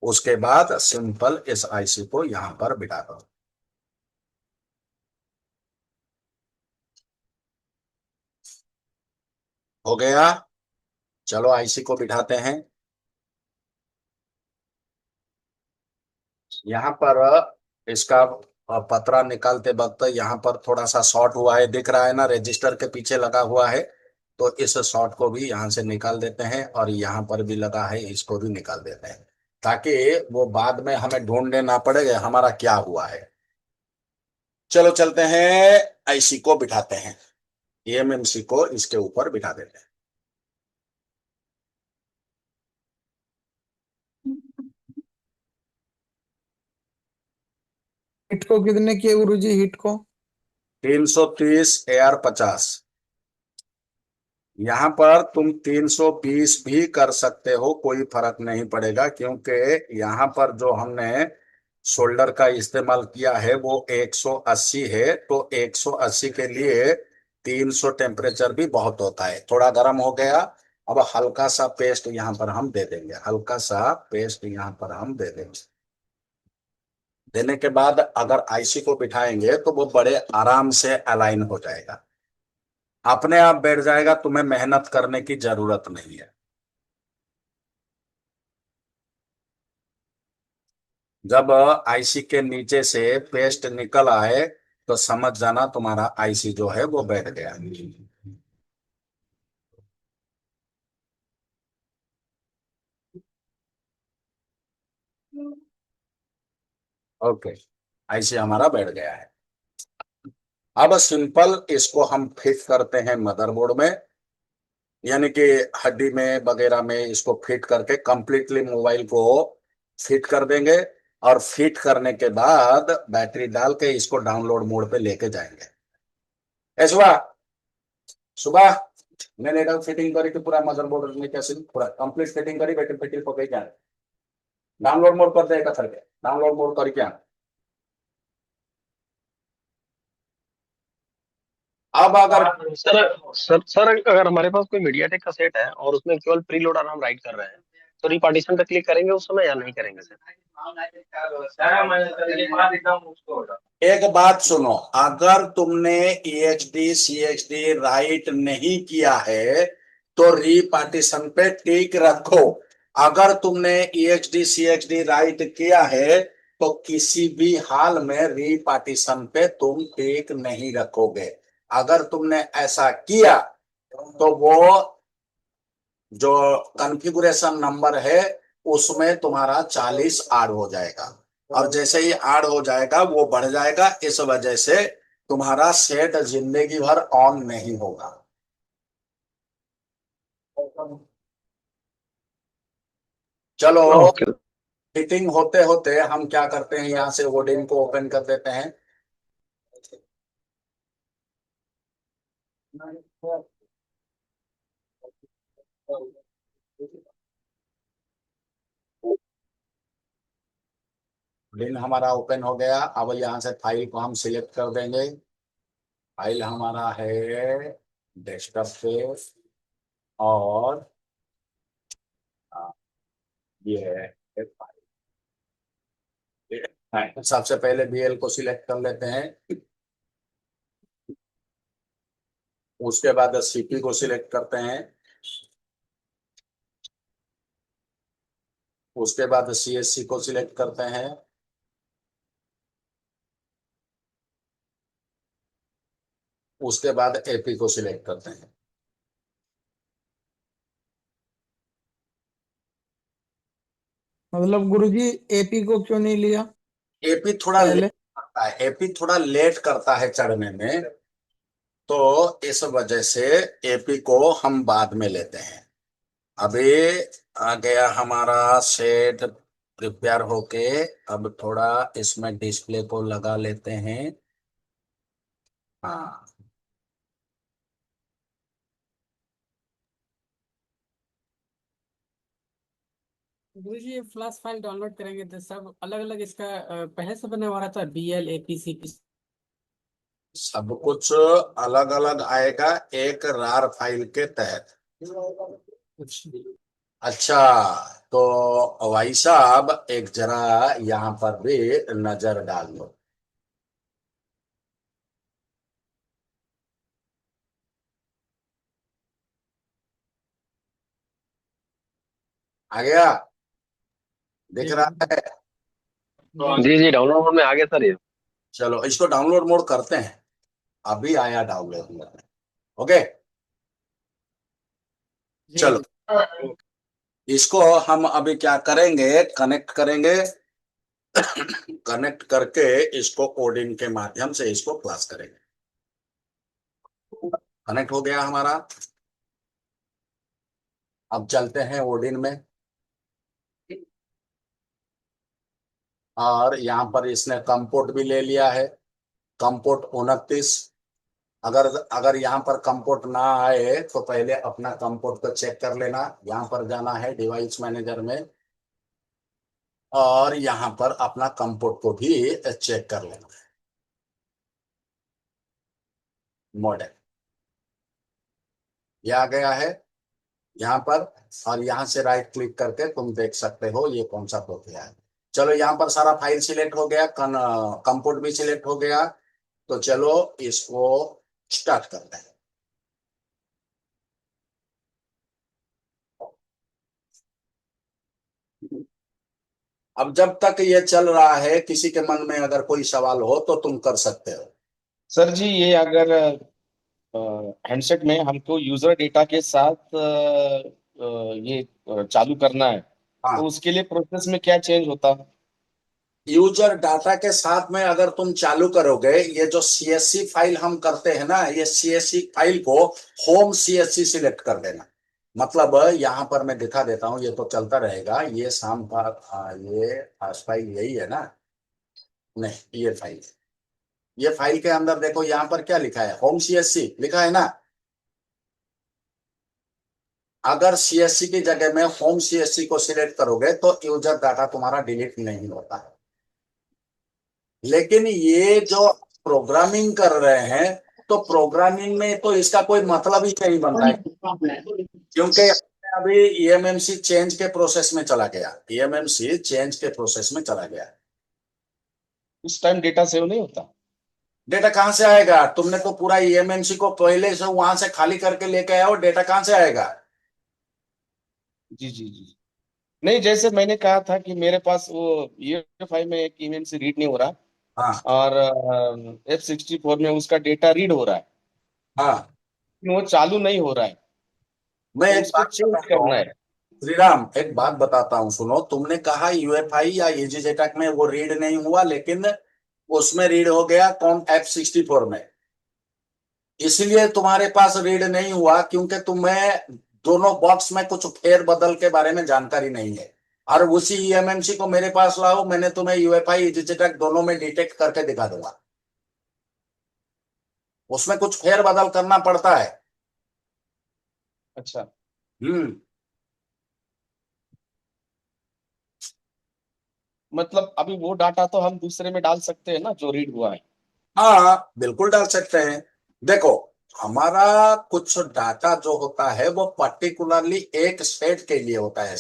उसके बाद सिंपल इस आईसी को यहाँ पर बिठा दो। हो गया। चलो आईसी को बिठाते हैं। यहाँ पर इसका पतरा निकालते वक्त यहाँ पर थोड़ा सा शॉर्ट हुआ है, दिख रहा है ना, रजिस्टर के पीछे लगा हुआ है। तो इस शॉर्ट को भी यहाँ से निकाल देते हैं, और यहाँ पर भी लगा है, इसको भी निकाल देते हैं, ताकि वो बाद में हमें ढूंढने ना पड़ेगा हमारा क्या हुआ है। चलो चलते हैं, आईसी को बिठाते हैं, एएमएमसी को इसके ऊपर बिठा देते हैं। हिट को कितने किए गुरुजी, हिट को? 330 AR 50। यहाँ पर तुम 320 भी कर सकते हो, कोई फर्क नहीं पड़ेगा, क्योंकि यहाँ पर जो हमने शोल्डर का इस्तेमाल किया है वो 180 है। तो 180 के लिए 300 टेम्परेचर भी बहुत होता है। थोड़ा गर्म हो गया। अब हल्का सा पेस्ट यहाँ पर हम दे देंगे, हल्का सा पेस्ट यहाँ पर हम दे देंगे। देने के बाद अगर आईसी को बिठाएंगे तो वो बड़े आराम से अलाइन हो जाएगा, अपने आप बैठ जाएगा, तुम्हें मेहनत करने की जरूरत नहीं है। जब आईसी के नीचे से पेस्ट निकल आए तो समझ जाना तुम्हारा आईसी जो है वो बैठ गया। ओके, आईसी हमारा बैठ गया है। अब सिंपल इसको हम फिट करते हैं मदरबोर्ड में, यानी कि हड्डी में वगैरह में इसको फिट करके कंप्लीटली मोबाइल को फिट कर देंगे। और फिट करने के बाद बैटरी डाल के इसको डाउनलोड मोड पे लेके जाएंगे। सुबह सुबह मैंने एकदम फिटिंग करी थी पूरा मदरबोर्ड में, कैसे पूरा कंप्लीट फिटिंग करी, बैटरी फिटिंग हो गई क्या, डाउनलोड मोड कर देगा करके, डाउनलोड मोड कर क्या। अब अगर सर अगर हमारे पास कोई मीडियाटेक का सेट है और उसमें केवल प्री लोडर हम राइट कर रहे हैं, तो रिपार्टीशन पे क्लिक करेंगे उस समय या नहीं करेंगे सर? एक बात सुनो, अगर तुमने EXD CXD राइट नहीं किया है तो रीपार्टीशन पे टिक रखो। अगर तुमने EXD CXD राइट किया है तो किसी भी हाल में रीपार्टीशन पे तुम टिक नहीं रखोगे। अगर तुमने ऐसा किया तो वो जो कॉन्फ़िगरेशन नंबर है उसमें तुम्हारा 40 ऐड हो जाएगा, और जैसे ही ऐड हो जाएगा वो बढ़ जाएगा। इस वजह से तुम्हारा सेट जिंदगी भर ऑन नहीं होगा। चलो, ओके। फिटिंग होते होते हम क्या करते हैं, यहाँ से होर्डिंग को ओपन कर देते हैं। होर्डिंग हमारा ओपन हो गया। अब यहाँ से फाइल को हम सिलेक्ट कर देंगे। फाइल हमारा है डेस्कटॉप पे, और ये है फाइल। सबसे पहले बीएल को सिलेक्ट कर लेते हैं, उसके बाद सीपी को सिलेक्ट करते हैं, उसके बाद सीएससी को सिलेक्ट करते हैं, उसके बाद एपी को सिलेक्ट करते हैं। मतलब गुरुजी एपी को क्यों नहीं लिया एपी थोड़ा पहले? लेट करता है, एपी थोड़ा लेट करता है चढ़ने में, तो इस वजह से एपी को हम बाद में लेते हैं। अभी आ गया हमारा सेट प्रिपेयर होके, अब थोड़ा इसमें डिस्प्ले को लगा लेते हैं। हाँ, गुरुजी ये फ्लैश फाइल डाउनलोड करेंगे तो सब अलग अलग इसका पहले से बना हुआ रहता है, बीएल एपीसी। सब कुछ अलग अलग आएगा एक रार फाइल के तहत। अच्छा, तो भाई साहब एक जरा यहाँ पर भी नजर डाल लो। आ गया, दिख रहा है? जी जी, डाउनलोड में आ गया सर ये। चलो इसको डाउनलोड मोड करते हैं, अभी आया डाउनलोड मोड में। ओके, चलो इसको हम अभी क्या करेंगे, कनेक्ट करेंगे। कनेक्ट करके इसको कोडिंग के माध्यम से इसको क्लास करेंगे। कनेक्ट हो गया हमारा, अब चलते हैं ओडिन में, और यहाँ पर इसने कंपोर्ट भी ले लिया है, कंपोर्ट 29। अगर अगर यहाँ पर कंपोर्ट ना आए तो पहले अपना कंपोर्ट को चेक कर लेना। यहाँ पर जाना है डिवाइस मैनेजर में, और यहाँ पर अपना कंपोर्ट को भी चेक कर लेना है, मॉडल ये आ गया है यहाँ पर, और यहाँ से राइट क्लिक करके तुम देख सकते हो ये कौन सा प्रक्रिया है। चलो यहाँ पर सारा फाइल सिलेक्ट हो गया, कंपोर्ट भी सिलेक्ट हो गया, तो चलो इसको स्टार्ट करते हैं। अब जब तक ये चल रहा है, किसी के मन में अगर कोई सवाल हो तो तुम कर सकते हो। सर जी, ये अगर हैंडसेट में हमको यूजर डेटा के साथ ये चालू करना है, हाँ, तो उसके लिए प्रोसेस में क्या चेंज होता है? यूजर डाटा के साथ में अगर तुम चालू करोगे, ये जो सीएससी फाइल हम करते हैं ना, ये सीएससी फाइल को होम सीएससी सिलेक्ट कर देना। मतलब यहाँ पर मैं दिखा देता हूँ, ये तो चलता रहेगा, ये शाम का ये फाइल यही है ना? नहीं, ये फाइल के अंदर देखो, यहाँ पर क्या लिखा है, होम सीएससी लिखा है ना? अगर सीएससी की जगह में होम सीएससी को सिलेक्ट करोगे तो यूजर डाटा तुम्हारा डिलीट नहीं होता है। लेकिन ये जो प्रोग्रामिंग कर रहे हैं, तो प्रोग्रामिंग में तो इसका कोई मतलब ही नहीं बनता है, क्योंकि अभी ईएमएमसी चेंज के प्रोसेस में चला गया, ईएमएमसी चेंज के प्रोसेस में चला गया। उस टाइम डेटा सेव नहीं होता? डेटा कहां से आएगा? तुमने तो पूरा ईएमएमसी को पहले से वहां से खाली करके लेके आए हो, डेटा कहां से आएगा? जी जी जी। नहीं, जैसे मैंने कहा था कि मेरे पास वो यूएफआई में एक ईमेल से रीड नहीं हो रहा, हाँ और F64 में उसका डेटा रीड हो रहा है, हाँ, लेकिन वो चालू नहीं हो रहा है, मैं तो एक उसको बात चेंज बताता करना हूँ, है। श्रीराम एक बात बताता हूँ, सुनो। तुमने कहा यूएफआई या ईजीजेटक में वो रीड नहीं हुआ, लेकिन उसमें रीड हो गया कौन, F64 में। इसलिए तुम्हारे पास रीड नहीं हुआ क्योंकि तुम्हें दोनों बॉक्स में कुछ फेर बदल के बारे में जानकारी नहीं है। और उसी ईएमएमसी को मेरे पास लाओ, मैंने तुम्हें यूएफआई ईजीजेटक दोनों में डिटेक्ट करके दिखा दूंगा। उसमें कुछ फेर बदल करना पड़ता है। अच्छा, हम्म, मतलब अभी वो डाटा तो हम दूसरे में डाल सकते हैं ना, जो रीड हुआ है? हाँ बिल्कुल डाल सकते हैं। देखो, हमारा कुछ डाटा जो होता है वो पर्टिकुलरली एक सेट के लिए होता है,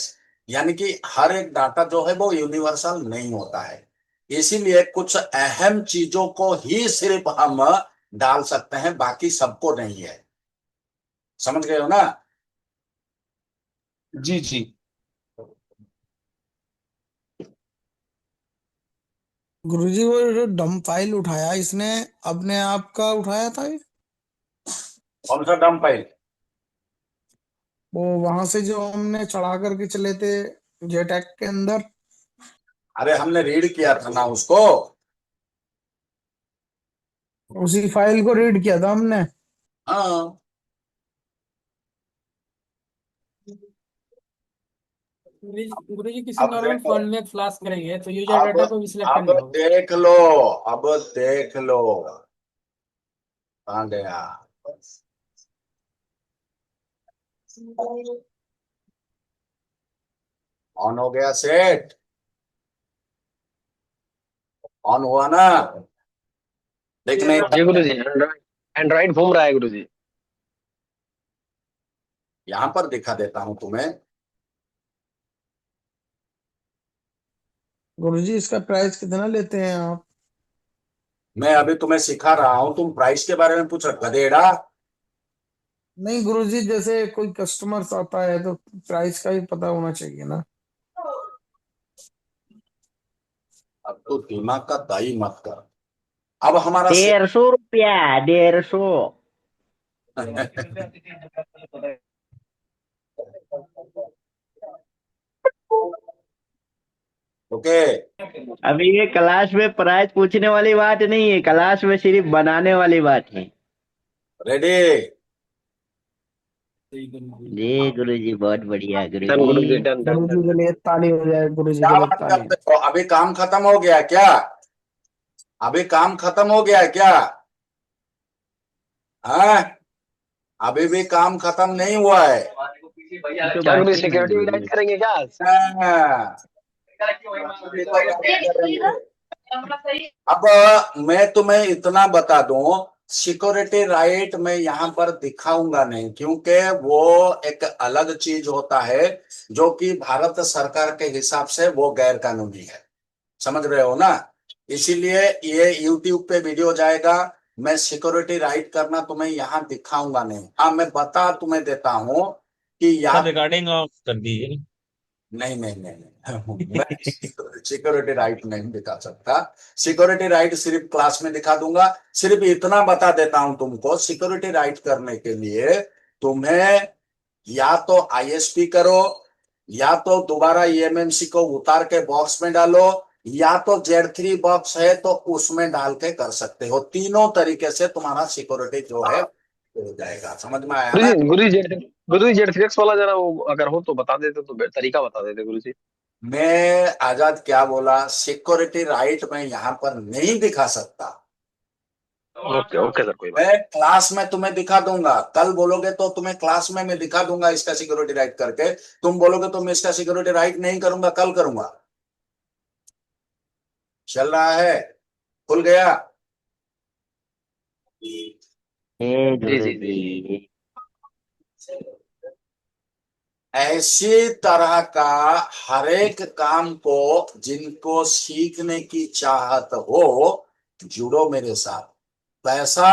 यानी कि हर एक डाटा जो है वो यूनिवर्सल नहीं होता है। इसीलिए कुछ अहम चीजों को ही सिर्फ हम डाल सकते हैं, बाकी सबको नहीं है। समझ गए हो ना? जी जी। गुरुजी वो जो डम फाइल उठाया इसने अपने आप का उठाया था ये? कौन सा डम फाइल? वो वहां से जो हमने चढ़ा करके चले थे जेटैक के अंदर। अरे हमने रीड किया था ना उसको। उसी फाइल को रीड किया था हमने। हाँ। गुरुजी किसी अब नॉर्मल देखो, फोन में फ्लैश करेंगे तो यूजर अब डाटा को भी सिलेक्ट अब करना होगा। देख लो, अब देख लो, कहाँ गया? ऑन हो गया सेट? ऑन हुआ ना? देख नहीं जी पाते? गुरुजी, एंड्रॉइड एंड्रॉइड घूम रहा है गुरुजी। यहां पर दिखा देता हूं तुम्हें। गुरुजी इसका प्राइस कितना लेते हैं आप? मैं अभी तुम्हें सिखा रहा हूं, तुम प्राइस के बारे में पूछ रहे गधेड़ा। नहीं गुरुजी, जैसे कोई कस्टमर आता है तो प्राइस का भी पता होना चाहिए ना। अब तो दिमाग का दाई मत कर। अब हमारा 150 रुपया, 150। ओके। अभी ये क्लास में प्राइस पूछने वाली बात नहीं है, क्लास में सिर्फ बनाने वाली बात है। रेडी? जी गुरुजी, बहुत बढ़िया डन गुरुजी, गुरुजी। डन डन गुरुजी डन के डन। लिए ताली हो जाए, गुरुजी क्या के लिए बात ताली। करते हो? अभी काम खत्म हो गया क्या? अभी काम खत्म हो गया क्या? हाँ, अभी भी काम खत्म नहीं हुआ है। तो क्या गुरुजी, बाकी में सिक्योरिटी गुरुजी। राइट करेंगे क्या आज? हाँ, अभी तो गाइड करेंगे। अब मैं तुम्हें इतना बता दूं, सिक्योरिटी राइट मैं यहाँ पर दिखाऊंगा नहीं, क्योंकि वो एक अलग चीज होता है जो कि भारत सरकार के हिसाब से वो गैर कानूनी है। समझ रहे हो ना? इसीलिए ये YouTube पे वीडियो जाएगा। मैं सिक्योरिटी राइट करना तुम्हें यहाँ दिखाऊंगा नहीं। हाँ, मैं बता तुम्हें देता हूँ कि या रिकॉर्डिंग ऑफ कर दीजिए। नहीं नहीं नहीं नहीं, मैं सिक्योरिटी राइट नहीं दिखा सकता। सिक्योरिटी राइट सिर्फ क्लास में दिखा दूंगा। सिर्फ इतना बता देता हूं तुमको, सिक्योरिटी राइट करने के लिए तुम्हें या तो ISP करो, या तो दोबारा eMMC को उतार के बॉक्स में डालो, या तो Z3 बॉक्स है तो उसमें डाल के कर सकते हो। तीनों तरीके से तुम्हारा सिक्योरिटी जो है हो जाएगा। समझ में आया ना? गुरुजी जेड3एक्स वाला जरा वो अगर हो तो बता देते, तो तरीका बता देते गुरुजी। मैं आजाद क्या बोला, सिक्योरिटी राइट मैं यहाँ पर नहीं दिखा सकता। ओके ओके सर, कोई बात मैं क्लास में तुम्हें दिखा दूंगा। कल बोलोगे तो तुम्हें क्लास में मैं दिखा दूंगा इसका सिक्योरिटी राइट करके। तुम बोलोगे तो मैं इसका सिक्योरिटी राइट नहीं करूंगा, कल करूंगा। चल रहा है? खुल गया? नहीं। जी जी जी। ऐसी तरह का हर एक काम को जिनको सीखने की चाहत हो, जुड़ो मेरे साथ। पैसा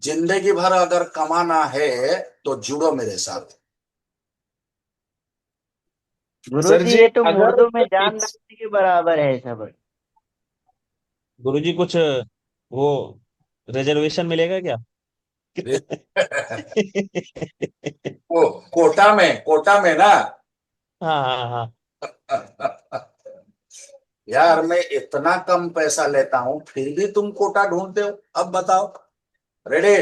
जिंदगी भर अगर कमाना है तो जुड़ो मेरे साथ। सर गुरुजी जी, ये तो अगर मुर्दों में जान डालने के बराबर है सब। गुरुजी कुछ वो रिजर्वेशन मिलेगा क्या? वो कोटा में ना। हाँ हाँ हाँ। यार मैं इतना कम पैसा लेता हूं फिर भी तुम कोटा ढूंढते हो। अब बताओ। रेडी?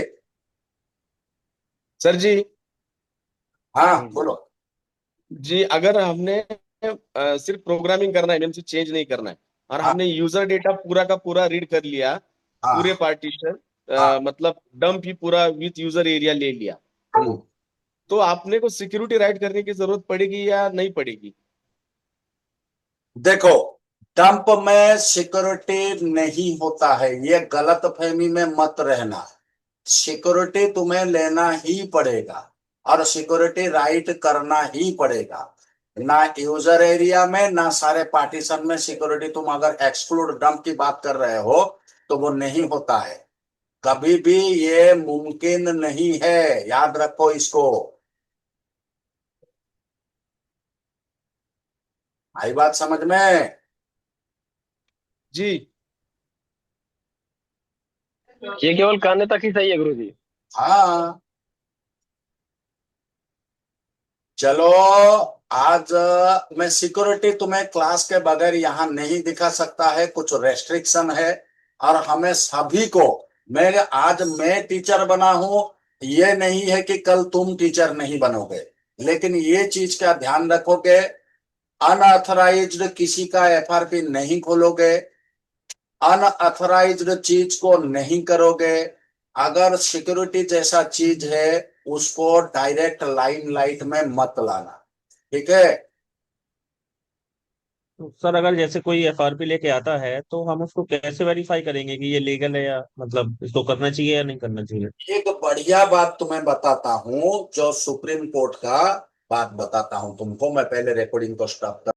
सर जी। हाँ बोलो। जी, अगर हमने सिर्फ प्रोग्रामिंग करना है, एमएमसी चेंज नहीं करना है, और हाँ हमने यूजर डेटा पूरा का पूरा रीड कर लिया, पूरे हाँ पार्टीशन, हाँ। मतलब डंप ही पूरा विथ यूजर एरिया ले लिया, तो आपने को सिक्योरिटी राइट करने की जरूरत पड़ेगी या नहीं पड़ेगी? देखो, डंप में सिक्योरिटी नहीं होता है, ये गलत फहमी में मत रहना। सिक्योरिटी तुम्हें लेना ही पड़ेगा और सिक्योरिटी राइट करना ही पड़ेगा। ना यूजर एरिया में ना सारे पार्टीशन में सिक्योरिटी। तुम अगर एक्सक्लूड डंप की बात कर रहे हो तो वो नहीं होता है, कभी भी ये मुमकिन नहीं है, याद रखो इसको। आई बात समझ में? जी। ये केवल कहने तक ही सही है गुरुजी। हाँ चलो, आज मैं सिक्योरिटी तुम्हें क्लास के बगैर यहाँ नहीं दिखा सकता है, कुछ रेस्ट्रिक्शन है। और हमें सभी को, मैं टीचर बना हूं, ये नहीं है कि कल तुम टीचर नहीं बनोगे, लेकिन ये चीज का ध्यान रखोगे, अनऑथराइज्ड किसी का एफआरपी नहीं खोलोगे, अनऑथराइज्ड चीज को नहीं करोगे। अगर सिक्योरिटी जैसा चीज है उसको डायरेक्ट लाइमलाइट में मत लाना, ठीक है? तो सर अगर जैसे कोई एफआरपी लेके आता है तो हम उसको कैसे वेरीफाई करेंगे कि ये लीगल है, या मतलब इसको करना चाहिए या नहीं करना चाहिए? एक बढ़िया बात तुम्हें बताता हूं, जो सुप्रीम कोर्ट का बात बताता हूं तुमको। मैं पहले रिकॉर्डिंग को स्टॉप कर